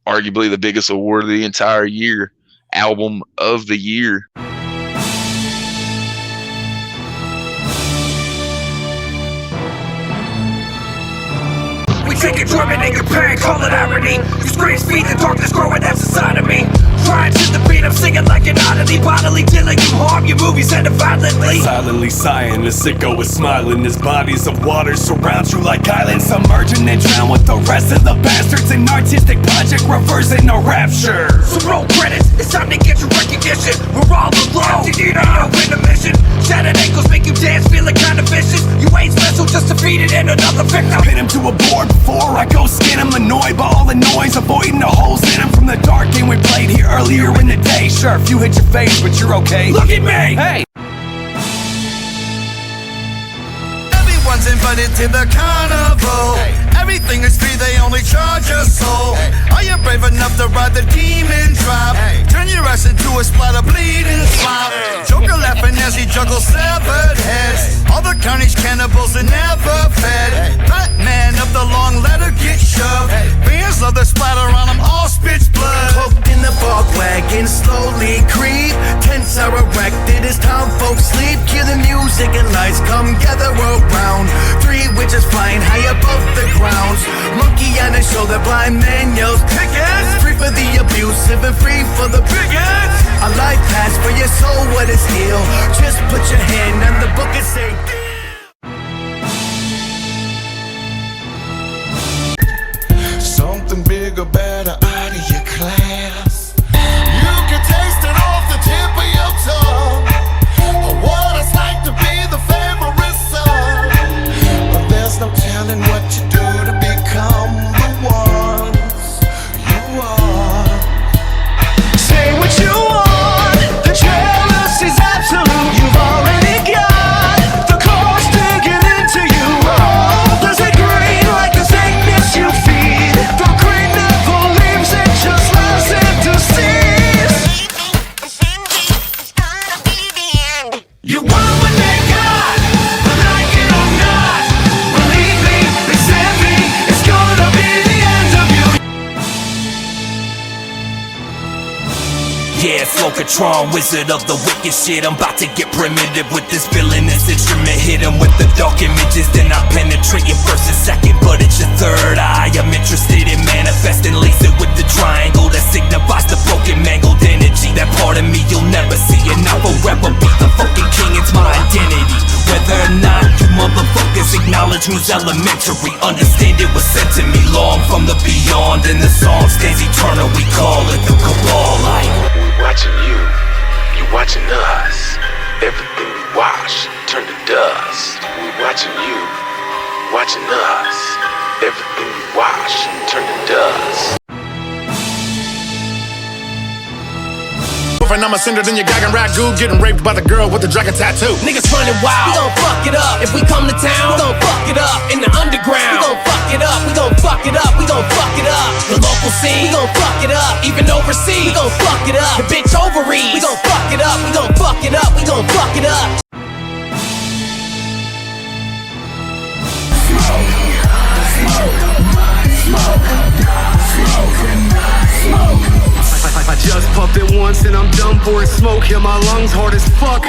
[SPEAKER 1] arguably the biggest award of the entire year, Album of the Year.
[SPEAKER 9] We take your drumming and your pain, call it irony. You scream, feed the darkness growing, that's a sign of me. Trying to the beat, I'm singing like an oddity. Bodily dealing you harm, your movies end violently.
[SPEAKER 13] Silently sighing, the sicko is smiling. His bodies of water surround you like islands. Submerging and drown with the rest of the bastards. An artistic project reversing a rapture.
[SPEAKER 9] So roll credits, it's time to get your recognition. We're all alone, you need a win a mission. Shattered ankles make you dance, feeling kind of vicious. You ain't special, just defeated and another victim.
[SPEAKER 13] Pin him to a board before I go skin him. Annoyed by all the noise, avoiding the holes in him. From the dark game we played here earlier in the day. Sure, if you hit your face, but you're okay.
[SPEAKER 9] Look at me!
[SPEAKER 13] Hey!
[SPEAKER 11] Everyone's invited to the carnival. Everything is free, they only charge a soul. Are you brave enough to ride the demon drop? Turn your ass into a splat of bleeding slop. as he juggles severed heads. Other counties cannibals are never fed. Fat man up the long ladder get shoved. Fans love the splatter on them, all spits blood. Cloaked in the fog wagon, slowly creep. Tents are erected as town folks sleep. Hear the music and lights come gather around. Three witches flying high above the grounds. Monkey on his shoulder, blind man yells pickets. Free for the abusive and free for the bigots. A life pass for your soul, what is heal. Just put your hand on the book and say
[SPEAKER 6] something bigger, better out of your class. You can taste it off the tip of your tongue. What it's like to be the favorite son. But there's no telling what you do to become the ones you are.
[SPEAKER 11] say what you want. The jealousy's absolute. You've already got the course to get into you. Oh, does it green like the sickness you feed? The green never leaves, it just lies into seas. You want what they got, but like it or not, believe me, accept me, it's gonna be the end of you.
[SPEAKER 9] Yeah, Slokatron, wizard of the wicked shit. I'm about to get primitive with this villainous instrument. Hit him with the dark images, then I penetrate your first and second, but it's your third eye. I'm interested in manifesting, lace it with the triangle that signifies the broken, mangled energy. That part of me you'll never see, and I will forever be the fucking king. It's my identity. Whether or not you motherfuckers acknowledge me's elementary. Understand it was sent to me long from the beyond, and the song stays eternal. We call it the cabal. Like
[SPEAKER 1] Watching you, you watching us. Everything we watch turn to dust. We watching you, watching us. Everything we watch turn to dust.
[SPEAKER 12] And I'm a cinder, then you gagging ragu, getting raped by the girl with the dragon tattoo.
[SPEAKER 9] niggas running wild, we gon' fuck it up. If we come to town, we gon' fuck it up. In the underground, we gon' fuck it up. We gon' fuck it up. We gon' fuck it up. The local scene, we gon' fuck it up. Even overseas, we gon' fuck it up. The bitch ovaries, we gon' fuck it up. We gon' fuck it up. We gon' fuck it up.
[SPEAKER 11] I just puffed it once and I'm done for it. Smoke in my lungs, hard as fuck.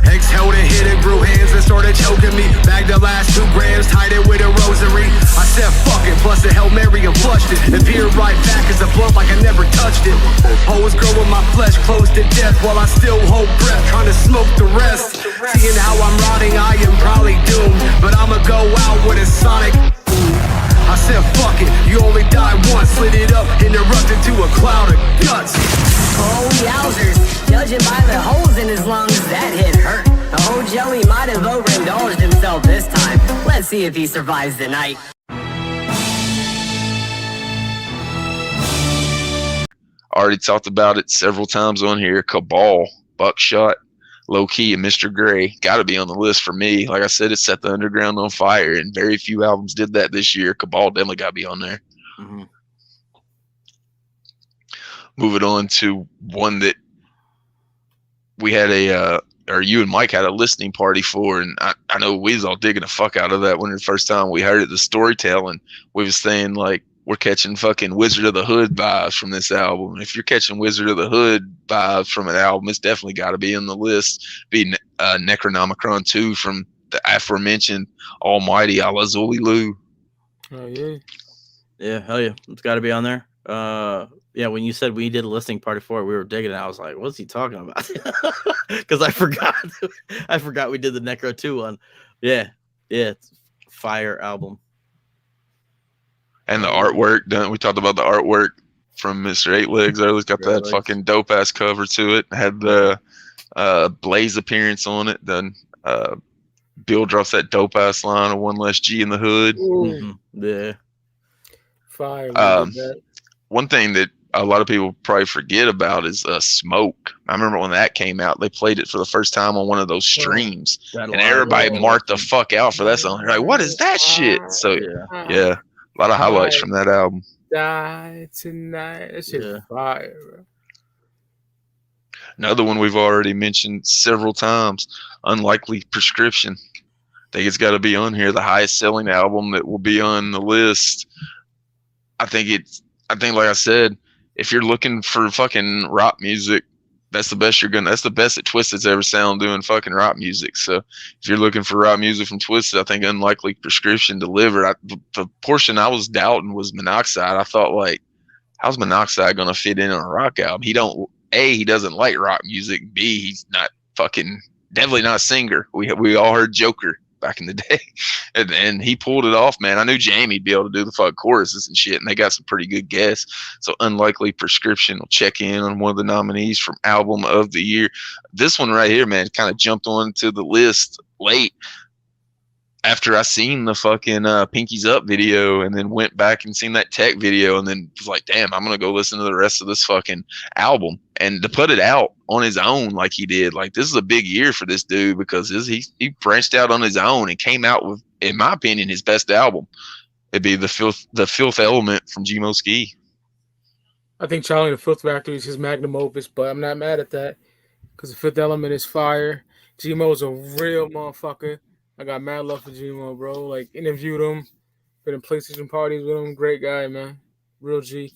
[SPEAKER 11] Exhaled and hit it, grew hands and started choking me. Bagged the last 2 grams, tied it with a rosary. I said fuck it, plus a Hail Mary and flushed it. And peered right back as a blunt like I never touched it. Hoes growing my flesh close to death while I still hold breath, trying to smoke the rest. Seeing how I'm rotting, I am probably doomed, but I'ma go out with a sonic. I said fuck it, you only die once. Slid it up and erupted to a cloud of guts.
[SPEAKER 14] Oh yowzers, judging by the holes in his lungs, that hit hurt. The whole Joey might have overindulged himself this time. Let's see if he survives the night.
[SPEAKER 1] Already talked about it several times on here. Cabal, Buckshot, Low Key, and Mr. Gray got to be on the list for me. Like I said, it set the underground on fire, and very few albums did that this year. Cabal definitely got to be on there.
[SPEAKER 3] Mm-hmm.
[SPEAKER 1] Moving on to one that we had or you and Mike had a listening party for, and I know we was all digging the fuck out of that one the first time we heard it. The storytelling, we was saying like we're catching fucking Wizard of the Hood vibes from this album. If you're catching Wizard of the Hood vibes from an album, it's definitely got to be on the list. Be Necronomicon 2 from the aforementioned Almighty a la Zuli Lou.
[SPEAKER 2] Oh yeah,
[SPEAKER 3] yeah, hell yeah, it's got to be on there. Yeah, when you said we did a listening party for it, we were digging it. I was like, what's he talking about? Because I forgot we did the Necro 2 one. Yeah, it's fire album.
[SPEAKER 1] And the artwork, we talked about the artwork from Mr. Eight Legs earlier. It's got that fucking dope ass cover to it. Had the Blaze appearance on it. Then Bill drops that dope ass line of one less G in the hood.
[SPEAKER 3] Mm-hmm. Yeah.
[SPEAKER 2] Fire.
[SPEAKER 1] One thing that a lot of people probably forget about is Smoke. I remember when that came out, they played it for the first time on one of those streams, and everybody marked the fuck out for that song. They're like, what is that shit? So yeah, a lot of highlights from that album.
[SPEAKER 2] Die tonight. That shit fire, bro.
[SPEAKER 1] Another one we've already mentioned several times, Unlikely Prescription. I think it's got to be on here. The highest selling album that will be on the list. I think, like I said, if you're looking for fucking rock music, that's the best that's the best that Twisted's ever sound doing fucking rock music. So if you're looking for rock music from Twisted, I think Unlikely Prescription delivered. The portion I was doubting was Monoxide. I thought, like, how's Monoxide going to fit in on a rock album? He doesn't like rock music. B, he's not definitely not a singer. We all heard Joker back in the day, and he pulled it off, man. I knew Jamie'd be able to do the fuck choruses and shit, and they got some pretty good guests. So Unlikely Prescription will check in on one of the nominees from Album of the Year. This one right here, man, kind of jumped onto the list late after I seen the fucking Pinkies Up video, and then went back and seen that Tech video, and then was like, damn, I'm gonna go listen to the rest of this fucking album. And to put it out on his own like he did, like, this is a big year for this dude, because he branched out on his own and came out with, in my opinion, his best album. It'd be the Filth Element from G-Mo Ski.
[SPEAKER 2] I think Charlie and the Filth Factory is his magnum opus, but I'm not mad at that, because the Fifth Element is fire. G-Mo's a real motherfucker. I got mad love for G-Mo, bro. Like, interviewed him, been in PlayStation parties with him. Great guy, man. Real G.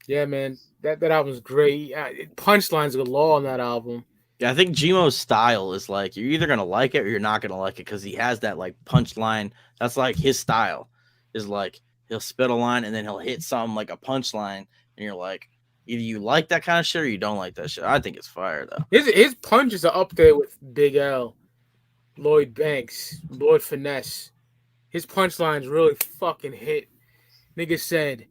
[SPEAKER 2] Yeah, man. That album's great. Punchlines galore on that album.
[SPEAKER 3] Yeah, I think G-Mo's style is like, you're either gonna like it or you're not gonna like it, because he has that like punchline. That's like his style. Is like, he'll spit a line and then he'll hit something like a punchline, and you're like, either you like that kind of shit or you don't like that shit. I think it's fire though.
[SPEAKER 2] His punches are up there with Big L, Lloyd Banks, Lord Finesse. His punchlines really fucking hit. Nigga said,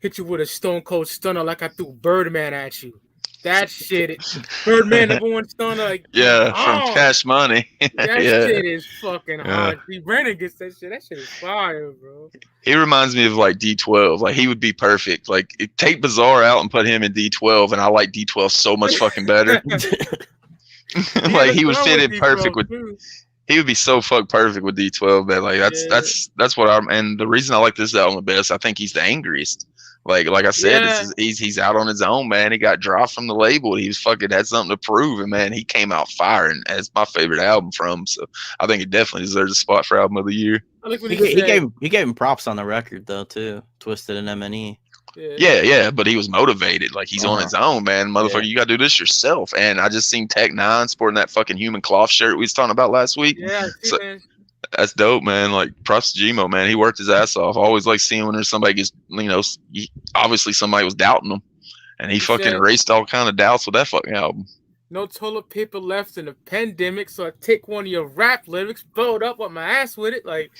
[SPEAKER 2] hit you with a stone cold stunner like I threw Birdman at you. That shit, Birdman #1 stunner. Like,
[SPEAKER 1] yeah, from Cash Money.
[SPEAKER 2] That shit is fucking hard. See, Brandon gets that shit. That shit is fire, bro.
[SPEAKER 1] He reminds me of like D12. Like, he would be perfect. Like, take Bizarre out and put him in D12, and I like D12 so much fucking better. Like, he would fit in perfect with. He would be so fuck perfect with D12, man. Like, that's what I'm. And the reason I like this album the best, I think he's the angriest. Like I said, he's out on his own, man. He got dropped from the label. He was fucking had something to prove, and man, he came out firing. As my favorite album from. So I think it definitely deserves a spot for Album of the Year.
[SPEAKER 2] I like what
[SPEAKER 3] he gave him props on the record though too. Twisted and M&E.
[SPEAKER 1] Yeah, but he was motivated. Like, he's on his own, man. Motherfucker, you gotta do this yourself. And I just seen Tech 9 sporting that fucking human cloth shirt we was talking about last week.
[SPEAKER 2] Yeah,
[SPEAKER 1] so,
[SPEAKER 2] man.
[SPEAKER 1] That's dope, man. Like, props to G-Mo, man. He worked his ass off. I always like seeing when there's somebody gets, obviously somebody was doubting him, and he fucking erased all kind of doubts with that fucking album.
[SPEAKER 2] No toilet paper left in the pandemic, so I take one of your rap lyrics, blow it up on my ass with it. Like,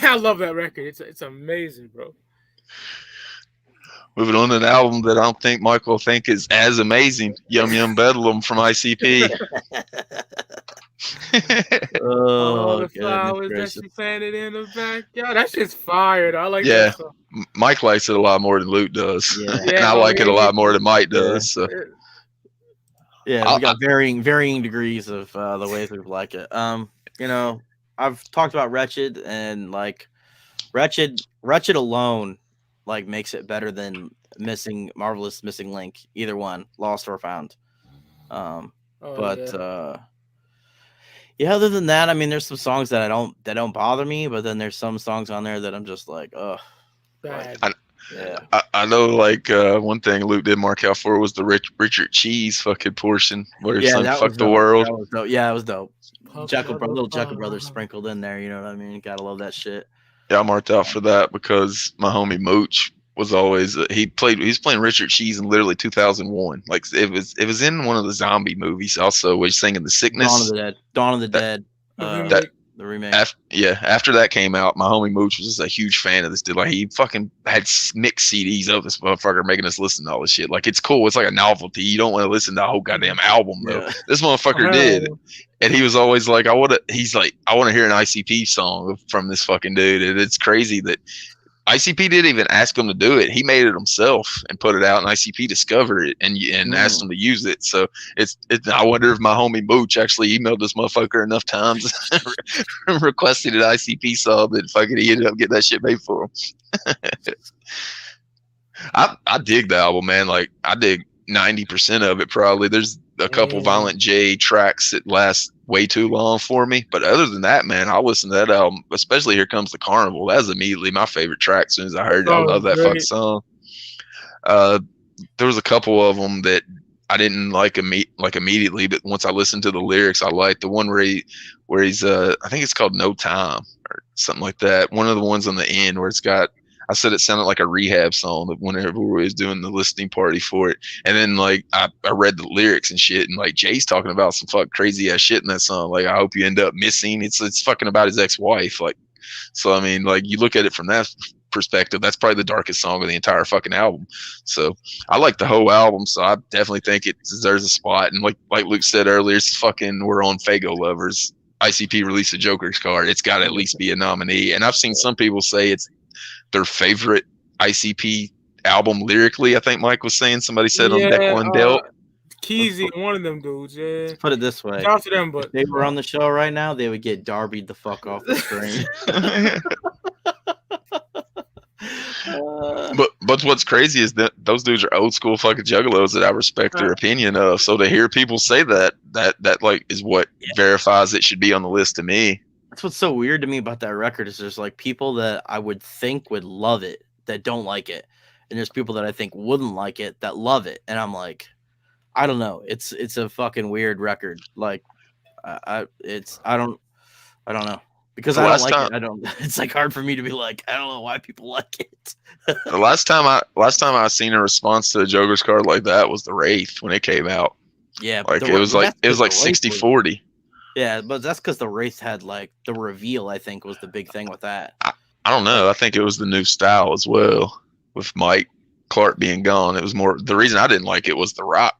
[SPEAKER 2] I love that record. It's amazing, bro.
[SPEAKER 1] Moving on to an album that I don't think Michael will think is as amazing, Yum Yum Bedlam from ICP.
[SPEAKER 2] The flowers that she planted in the backyard. That shit's fire. I like that song.
[SPEAKER 1] Mike likes it a lot more than Luke does.
[SPEAKER 3] Yeah.
[SPEAKER 1] And I like it a lot more than Mike does. So.
[SPEAKER 3] Yeah, we got varying degrees of the ways we like it. I've talked about Wretched, and like Wretched alone like makes it better than Marvelous Missing Link, either one, Lost or Found. Other than that, I mean, there's some songs that don't bother me, but then there's some songs on there that I'm just like, ugh.
[SPEAKER 1] I know, like, one thing Luke did mark out for was the Richard Cheese fucking portion where it's like, fuck the world.
[SPEAKER 3] That was dope. Yeah, it was dope. Little Jekyll Brothers sprinkled in there, you know what I mean? Gotta love that shit.
[SPEAKER 1] Yeah, I marked out for that because my homie Mooch was always he was playing Richard Cheese in literally 2001. Like, it was in one of the zombie movies also, where he's singing The Sickness.
[SPEAKER 3] Dawn of the Dead. The remake.
[SPEAKER 1] After that came out, my homie Mooch was just a huge fan of this dude. Like, he fucking had mixed CDs of this motherfucker making us listen to all this shit. Like, it's cool. It's like a novelty. You don't want to listen to the whole goddamn album though. Yeah. This motherfucker did. And he was always like, I want to hear an ICP song from this fucking dude. And it's crazy that ICP didn't even ask him to do it. He made it himself and put it out, and ICP discovered it and asked him to use it. So I wonder if my homie Mooch actually emailed this motherfucker enough times requested an ICP song that fucking he ended up getting that shit made for him. I dig the album, man. Like, I dig 90% of it probably. There's a couple Violent J tracks that last way too long for me, but other than that, man, I'll listen to that album, especially Here Comes the Carnival. That was immediately my favorite track as soon as I heard it. I love that fucking song. There was a couple of them that I didn't like immediately, but once I listened to the lyrics, I liked the one where he's I think it's called No Time or something like that. One of the ones on the end where it's got, I said it sounded like a rehab song whenever we was doing the listening party for it. And then like I read the lyrics and shit, and like Jay's talking about some fucking crazy ass shit in that song. Like, I hope you end up missing. It's fucking about his ex-wife. Like, so I mean, like, you look at it from that perspective, that's probably the darkest song of the entire fucking album. So I like the whole album, so I definitely think it deserves a spot. And like Luke said earlier, it's fucking, we're on Faygoluvers. ICP released a Jokerz card. It's got to at least be a nominee. And I've seen some people say it's their favorite ICP album lyrically. I think Mike was saying, somebody said on Deck One Delt.
[SPEAKER 2] Keezy, one of them dudes, yeah.
[SPEAKER 3] Let's put it this way.
[SPEAKER 2] Shout out to them, but
[SPEAKER 3] if they were on the show right now, they would get Darby'd the fuck off the screen.
[SPEAKER 1] But what's crazy is that those dudes are old school fucking juggalos that I respect their opinion of. So to hear people say that like is what verifies it should be on the list to me.
[SPEAKER 3] That's what's so weird to me about that record is there's like people that I would think would love it that don't like it, and there's people that I think wouldn't like it that love it, and I'm like, I don't know. It's a fucking weird record. Like, I don't know. Because I don't like it. I don't. It's like hard for me to be like, I don't know why people like it.
[SPEAKER 1] The last time I seen a response to a Jokerz card like that was the Wraith when it came out.
[SPEAKER 3] Yeah,
[SPEAKER 1] like it was like 60-40.
[SPEAKER 3] Yeah, but that's because the Wraith had like the reveal. I think was the big thing with that.
[SPEAKER 1] I don't know. I think it was the new style as well with Mike Clark being gone. It was more, the reason I didn't like it was the rock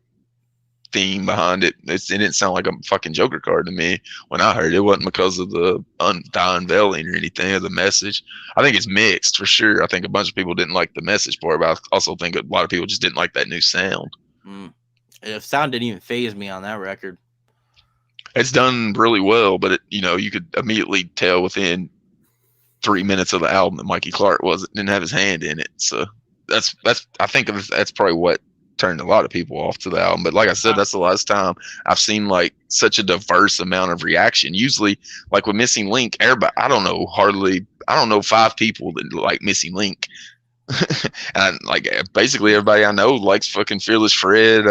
[SPEAKER 1] theme behind it. It didn't sound like a fucking Joker card to me when I heard it. It wasn't because of the unveiling or anything or the message. I think it's mixed for sure. I think a bunch of people didn't like the message part, but I also think a lot of people just didn't like that new sound.
[SPEAKER 3] The sound didn't even faze me on that record.
[SPEAKER 1] It's done really well, but it, you could immediately tell within 3 minutes of the album that Mikey Clark didn't have his hand in it. So that's I think that's probably what turned a lot of people off to the album. But like I said, that's the last time I've seen like such a diverse amount of reaction. Usually, like with Missing Link, everybody, I don't know 5 people that like Missing Link. And like basically everybody I know likes fucking Fearless Fred,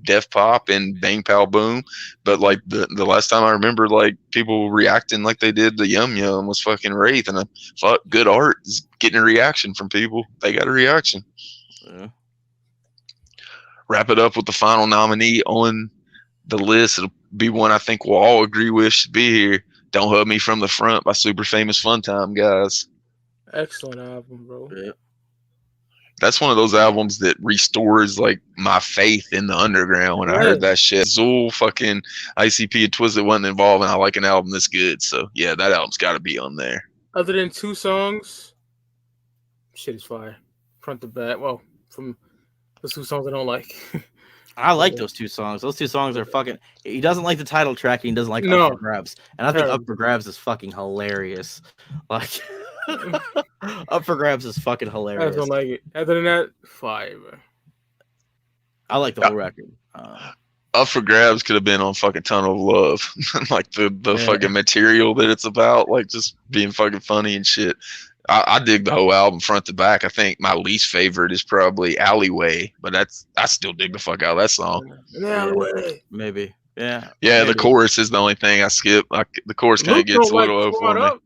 [SPEAKER 1] Def Pop, and Bang Pow Boom. But like the last time I remember like people reacting like they did to Yum Yum was fucking Wraith, and fuck, good art is getting a reaction from people. They got a reaction.
[SPEAKER 3] Yeah.
[SPEAKER 1] Wrap it up with the final nominee on the list. It'll be one I think we'll all agree with should be here. Don't Hug Me From the Front by Super Famous Fun Time, guys.
[SPEAKER 2] Excellent album, bro.
[SPEAKER 3] Yeah.
[SPEAKER 1] That's one of those albums that restores like my faith in the underground when I heard that shit. Zool, fucking ICP and Twisted wasn't involved, and I like an album this good. So yeah, that album's got to be on there.
[SPEAKER 2] Other than 2 songs, shit is fire. Front to back. Well, from those 2 songs I don't like.
[SPEAKER 3] I like those 2 songs. Those 2 songs are fucking. He doesn't like the title track. And he doesn't like Up for Grabs, and I think Up for Grabs is fucking hilarious. Like. Up for Grabs is fucking hilarious.
[SPEAKER 2] I don't like it. Other than that, fire.
[SPEAKER 3] I like the whole record.
[SPEAKER 1] Up for Grabs could have been on fucking Tunnel of Love. Like the fucking material that it's about, like just being fucking funny and shit. I dig the whole album front to back. I think my least favorite is probably Alleyway, but I still dig the fuck out of that song.
[SPEAKER 2] Alleyway.
[SPEAKER 3] Maybe. Yeah.
[SPEAKER 1] Yeah,
[SPEAKER 3] maybe.
[SPEAKER 1] The chorus is the only thing I skip. The chorus kind of gets a little over for me.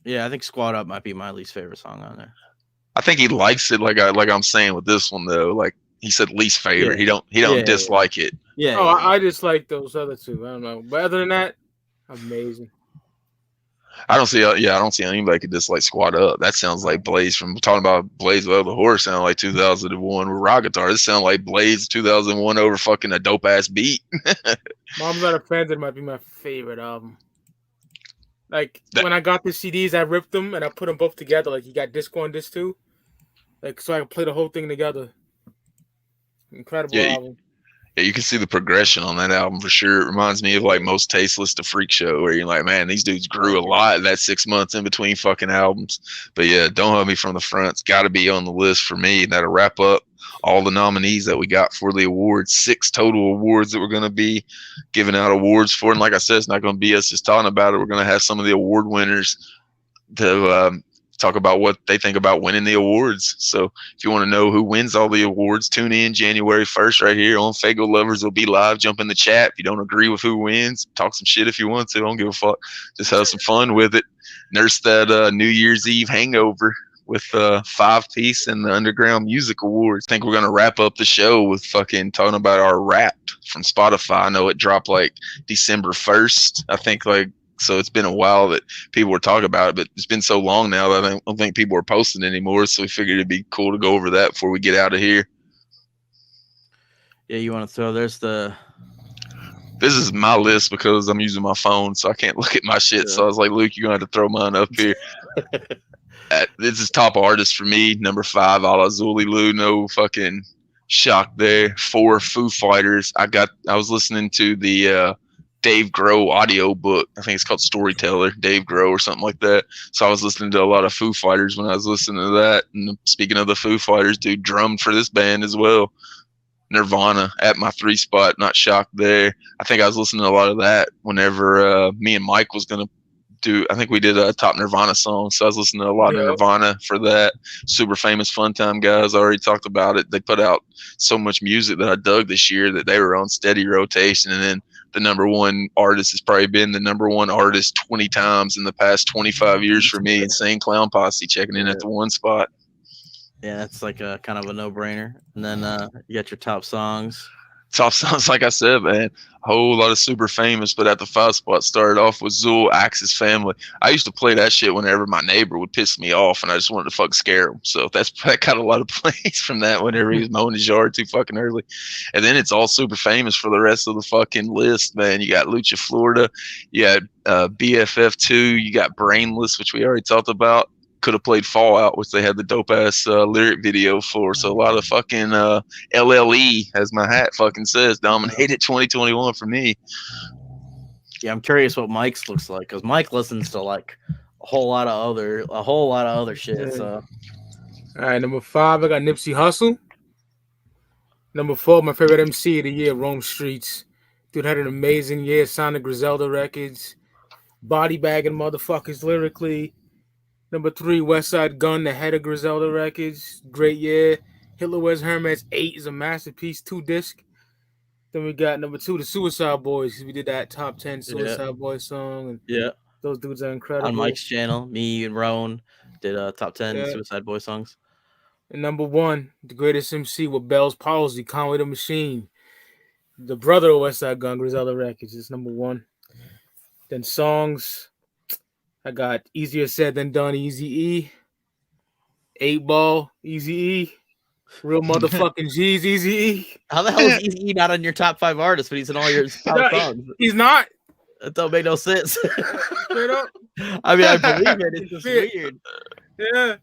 [SPEAKER 3] Yeah, I think Squad Up might be my least favorite song on there.
[SPEAKER 1] I think he likes it like I'm saying with this one though. Like he said least favorite. Yeah. He don't dislike it.
[SPEAKER 2] Yeah. Oh, yeah. I just like those other 2. I don't know. But other than that, amazing.
[SPEAKER 1] I don't see anybody could dislike Squad Up. That sounds like Blaze from talking about Blaze Without the Horse sound like 2001 with rock guitar. This sounds like Blaze 2001 over fucking a dope ass beat.
[SPEAKER 2] Mom's Not Offended might be my favorite album. Like when I got the CDs, I ripped them and I put them both together. Like you got disc 1, disc 2, like so I can play the whole thing together. Incredible album.
[SPEAKER 1] Yeah, you can see the progression on that album for sure. It reminds me of like Most Tasteless to Freak Show, where you're like, man, these dudes grew a lot that 6 months in between fucking albums. But yeah, Don't Hug Me From the Front's got to be on the list for me. That'll wrap up all the nominees that we got for the awards. 6 total awards that we're going to be giving out awards for. And like I said, it's not going to be us just talking about it. We're going to have some of the award winners to talk about what they think about winning the awards. So if you want to know who wins all the awards, tune in January 1st right here on Faygoluvers. It'll be live. Jump in the chat. If you don't agree with who wins, talk some shit if you want to. Don't give a fuck. Just have some fun with it. Nurse that New Year's Eve hangover with 5-piece and the Underground Music Awards. I think we're going to wrap up the show with fucking talking about our Wrapped from Spotify. I know it dropped like December 1st. I think so it's been a while that people were talking about it, but it's been so long now that I don't think people are posting anymore. So we figured it'd be cool to go over that before we get out of here.
[SPEAKER 3] Yeah, you want to throw this
[SPEAKER 1] is my list because I'm using my phone, so I can't look at my shit. Yeah. So I was like, Luke, you're going to have to throw mine up here. This is top artist for me. Number 5, Alazuli Lu. No fucking shock there. 4, Foo Fighters. I was listening to the Dave Grohl audio book. I think it's called Storyteller, Dave Grohl or something like that. So I was listening to a lot of Foo Fighters when I was listening to that. And speaking of the Foo Fighters, dude drummed for this band as well. Nirvana at my 3 spot. Not shocked there. I think I was listening to a lot of that whenever me and Mike was going to I think we did a top Nirvana song. So I was listening to a lot of Nirvana for that. Super Famous Fun Time guys. I already talked about it. They put out so much music that I dug this year that they were on steady rotation. And then the number 1 artist has probably been the number 1 artist 20 times in the past 25 years for me. Insane Clown Posse checking in at the 1 spot.
[SPEAKER 3] Yeah, that's like a kind of a no-brainer. And then you got your top songs.
[SPEAKER 1] Top songs, like I said, man, a whole lot of Super Famous, but at the 5 spot started off with Zool, Axis Family. I used to play that shit whenever my neighbor would piss me off, and I just wanted to fuck scare him. So that got a lot of plays from that whenever he was mowing his yard too fucking early. And then it's all Super Famous for the rest of the fucking list, man. You got Lucha Florida, you got BFF2, you got Brainless, which we already talked about. Could have played Fallout, which they had the dope ass lyric video for. So a lot of fucking LLE, as my hat fucking says, dominated 2021 for me.
[SPEAKER 3] Yeah, I'm curious what Mike's looks like because Mike listens to like a whole lot of other shit.
[SPEAKER 2] Yeah.
[SPEAKER 3] So,
[SPEAKER 2] all right, number 5, I got Nipsey Hussle. Number 4, my favorite MC of the year, Rome Streets. Dude had an amazing year. Signed to Griselda Records, body bagging motherfuckers lyrically. Number 3, Westside Gun, the head of Griselda Records. Great year. Hitler Wears Hermes 8 is a masterpiece, 2-disc. Then we got number 2, the Suicide Boys. We did that top 10 Suicide Boys song. And those dudes are incredible.
[SPEAKER 3] On Mike's channel, me and Roan did top 10 Suicide Boys songs.
[SPEAKER 2] And number 1, the greatest MC with Bell's Palsy, Conway the Machine. The brother of Westside Gun, Griselda Records is number 1. Then songs. I got Easier Said Than Done, Eazy-E, 8 Ball, Eazy-E, Real Motherfucking G's, Eazy-E.
[SPEAKER 3] How the hell is Eazy-E not on your top 5 artists, but he's in all your top songs?
[SPEAKER 2] He's not.
[SPEAKER 3] That don't make no sense.
[SPEAKER 2] Straight up.
[SPEAKER 3] I mean, I believe it. It's just weird.
[SPEAKER 2] Yeah.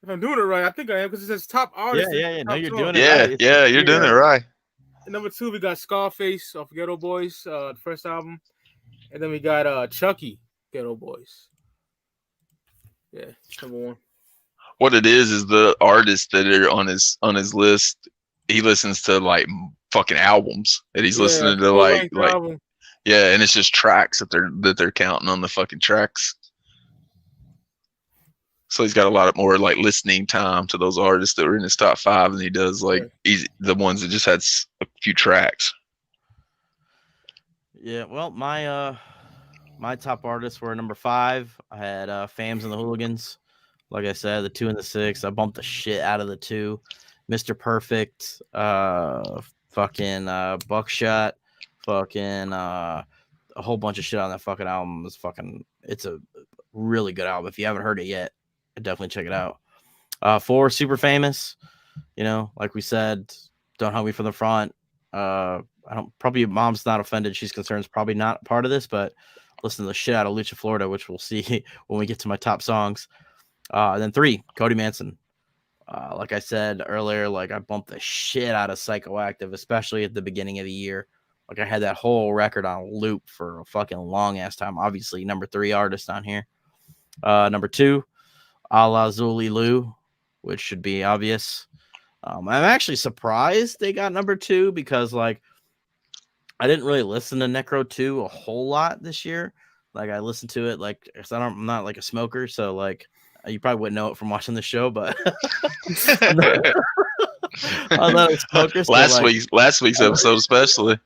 [SPEAKER 2] If I'm doing it right, I think I am because it says top artist.
[SPEAKER 3] Yeah. No, you're doing
[SPEAKER 1] it right. Yeah, you're doing it right.
[SPEAKER 2] And number 2, we got Scarface off Ghetto Boys, the first album. And then we got Chucky. Ghetto Boys. Yeah, number 1.
[SPEAKER 1] What it is the artists that are on his list. He listens to like fucking albums that he's listening to like yeah, and it's just tracks that they're counting on the fucking tracks. So he's got a lot more like listening time to those artists that were in his top 5 than he does like the ones that just had a few tracks.
[SPEAKER 3] Yeah, well, my top artists were number 5. I had Fams and the Hooligans. Like I said, the 2 and the 6. I bumped the shit out of the 2. Mr. Perfect, fucking Buckshot, fucking a whole bunch of shit on that fucking album. It's a really good album. If you haven't heard it yet, definitely check it out. 4, Super Famous. You know, like we said, Don't Hug Me From the Front. Probably Mom's not offended. She's concerned. It's probably not part of this, but listen to the shit out of Lucha Florida, which we'll see when we get to my top songs. And then 3, Cody Manson. Like I said earlier, like I bumped the shit out of Psychoactive, especially at the beginning of the year. Like I had that whole record on loop for a fucking long ass time. Obviously, number 3 artist on here. Number 2, Alazuli Lu, which should be obvious. I'm actually surprised they got number 2 because like I didn't really listen to Necro 2 a whole lot this year. Like I listened to it like I'm not like a smoker, so like you probably wouldn't know it from watching the show, but I'm not a smoker. So
[SPEAKER 1] last week's episode especially.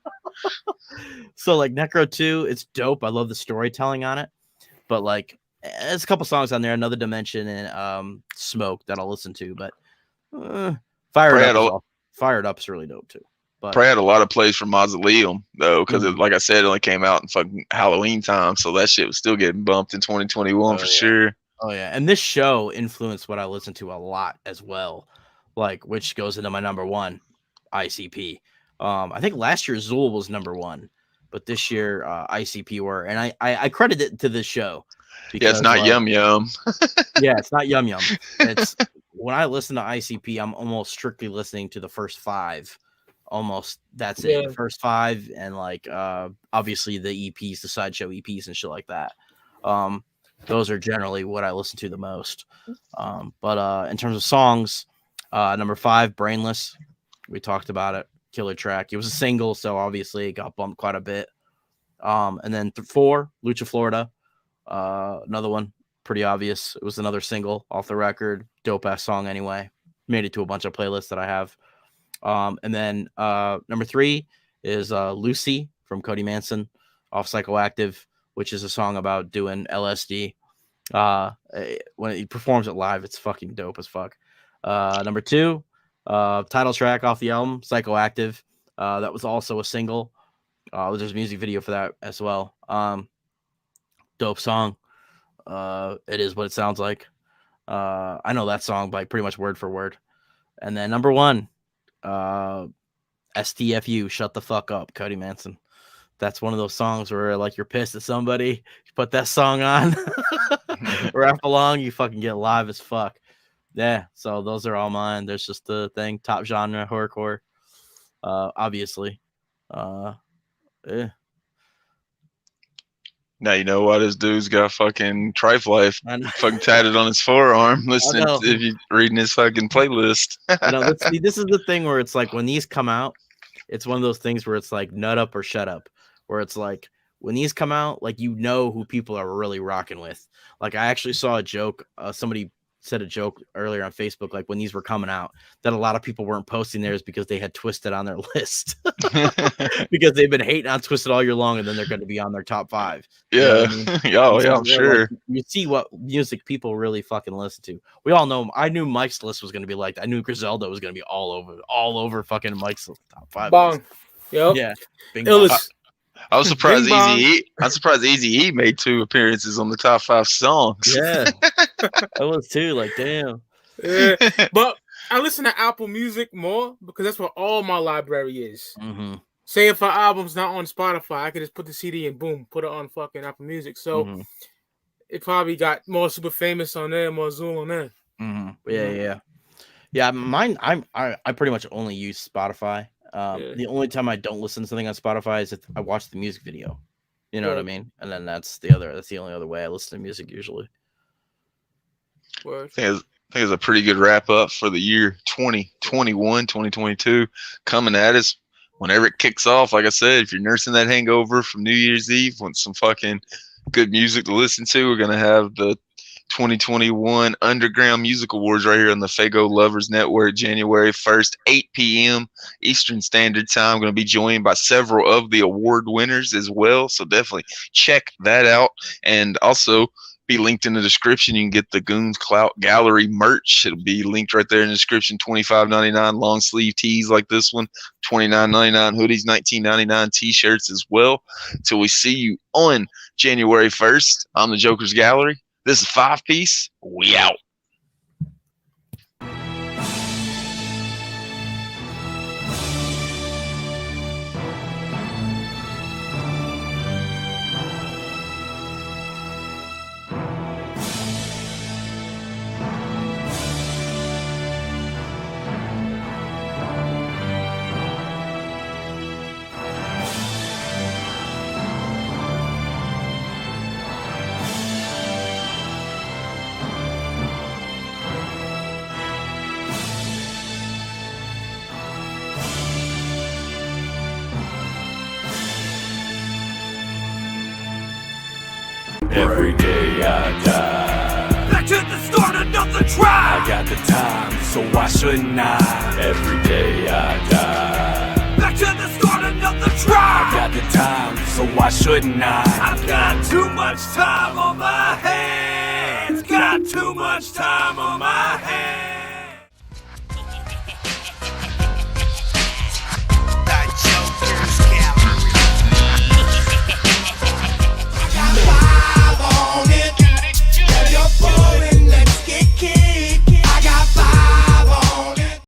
[SPEAKER 3] So like Necro 2, it's dope. I love the storytelling on it, but like there's a couple songs on there, Another Dimension and Smoke that I'll listen to, but Fired Up is really dope too. But
[SPEAKER 1] probably had a lot of plays from Mausoleum though, because like I said, it only came out in fucking Halloween time, so that shit was still getting bumped in 2021 for sure.
[SPEAKER 3] Oh yeah, and this show influenced what I listen to a lot as well, like which goes into my number 1, ICP. I think last year Zool was number 1, but this year ICP were, and I credit it to this show.
[SPEAKER 1] Because, it's not Yum Yum.
[SPEAKER 3] Yeah, it's not Yum Yum. It's when I listen to ICP, I'm almost strictly listening to the first 5. Almost that's it. The first 5 and like obviously the EPs, the sideshow EPs and shit like that. Those are generally what I listen to the most. But in terms of songs, number 5, Brainless. We talked about it. Killer track. It was a single, so obviously it got bumped quite a bit. And then 4, Lucha Florida. Another one, pretty obvious. It was another single off the record. Dope ass song anyway. Made it to a bunch of playlists that I have. And then number 3 is Lucy from Cody Manson off Psychoactive, which is a song about doing LSD. When he performs it live, it's fucking dope as fuck. Number 2, title track off the album, Psychoactive. That was also a single. There's a music video for that as well. Dope song. It is what it sounds like. I know that song by pretty much word for word. And then number 1, STFU, Shut the Fuck Up, Cody Manson. That's one of those songs where like you're pissed at somebody, you put that song on, rap along, you fucking get live as fuck. Yeah, so those are all mine. There's just the thing, top genre, horrorcore, obviously. Yeah.
[SPEAKER 1] Now you know why this dude's got fucking Trife Life fucking tatted on his forearm. Listening to, if you reading his fucking playlist.
[SPEAKER 3] See, this is the thing where it's like when these come out, it's one of those things where it's like nut up or shut up. Where it's like when these come out, like you know who people are really rocking with. Like I actually saw a joke. Somebody said a joke earlier on Facebook, like when these were coming out, that a lot of people weren't posting theirs because they had Twisted on their list because they've been hating on Twisted all year long, and then they're going to be on their top 5.
[SPEAKER 1] Yeah,
[SPEAKER 3] you know what I mean?
[SPEAKER 1] Yeah, I'm sure.
[SPEAKER 3] Like, you see what music people really fucking listen to. We all know. I knew Mike's list was going to be like. I knew Griselda was going to be all over fucking Mike's top 5.
[SPEAKER 2] Bong. Yep.
[SPEAKER 3] Yeah.
[SPEAKER 1] I was surprised I'm surprised Eazy-E made 2 appearances on the top 5 songs.
[SPEAKER 3] Yeah, I was too. Like, damn.
[SPEAKER 2] Yeah. But I listen to Apple Music more because that's where all my library is.
[SPEAKER 3] Mm-hmm.
[SPEAKER 2] Say if our album's not on Spotify, I could just put the CD and boom, put it on fucking Apple Music. So it probably got more Super Famous on there, more Zool on there.
[SPEAKER 3] Mm-hmm. Yeah. Mine. I pretty much only use Spotify. The only time I don't listen to something on Spotify is if I watch the music video. You know what I mean? And then that's the only other way I listen to music usually.
[SPEAKER 2] Word.
[SPEAKER 1] I think it's a pretty good wrap up for the year 2021, 2022 coming at us. Whenever it kicks off, like I said, if you're nursing that hangover from New Year's Eve, want some fucking good music to listen to, we're gonna have the 2021 Underground Music Awards right here on the Faygoluvers Network, January 1st, 8 p.m. Eastern Standard Time. I'm going to be joined by several of the award winners as well, so definitely check that out. And also be linked in the description. You can get the Goon's Gallery merch. It'll be linked right there in the description. $25.99 long sleeve tees like this one, $29.99 hoodies, $19.99 t-shirts as well. Till we see you on January 1st, I'm the Jokerz Gallery. This is 5 Piece. We out.
[SPEAKER 13] Every day I die.
[SPEAKER 9] Back to the start, another try.
[SPEAKER 13] I got the time, so why shouldn't I? Every day I die.
[SPEAKER 9] Back to the start, another try.
[SPEAKER 13] I got the time, so why shouldn't I?
[SPEAKER 9] I've got too much time on my hands. Got too much time on my hands.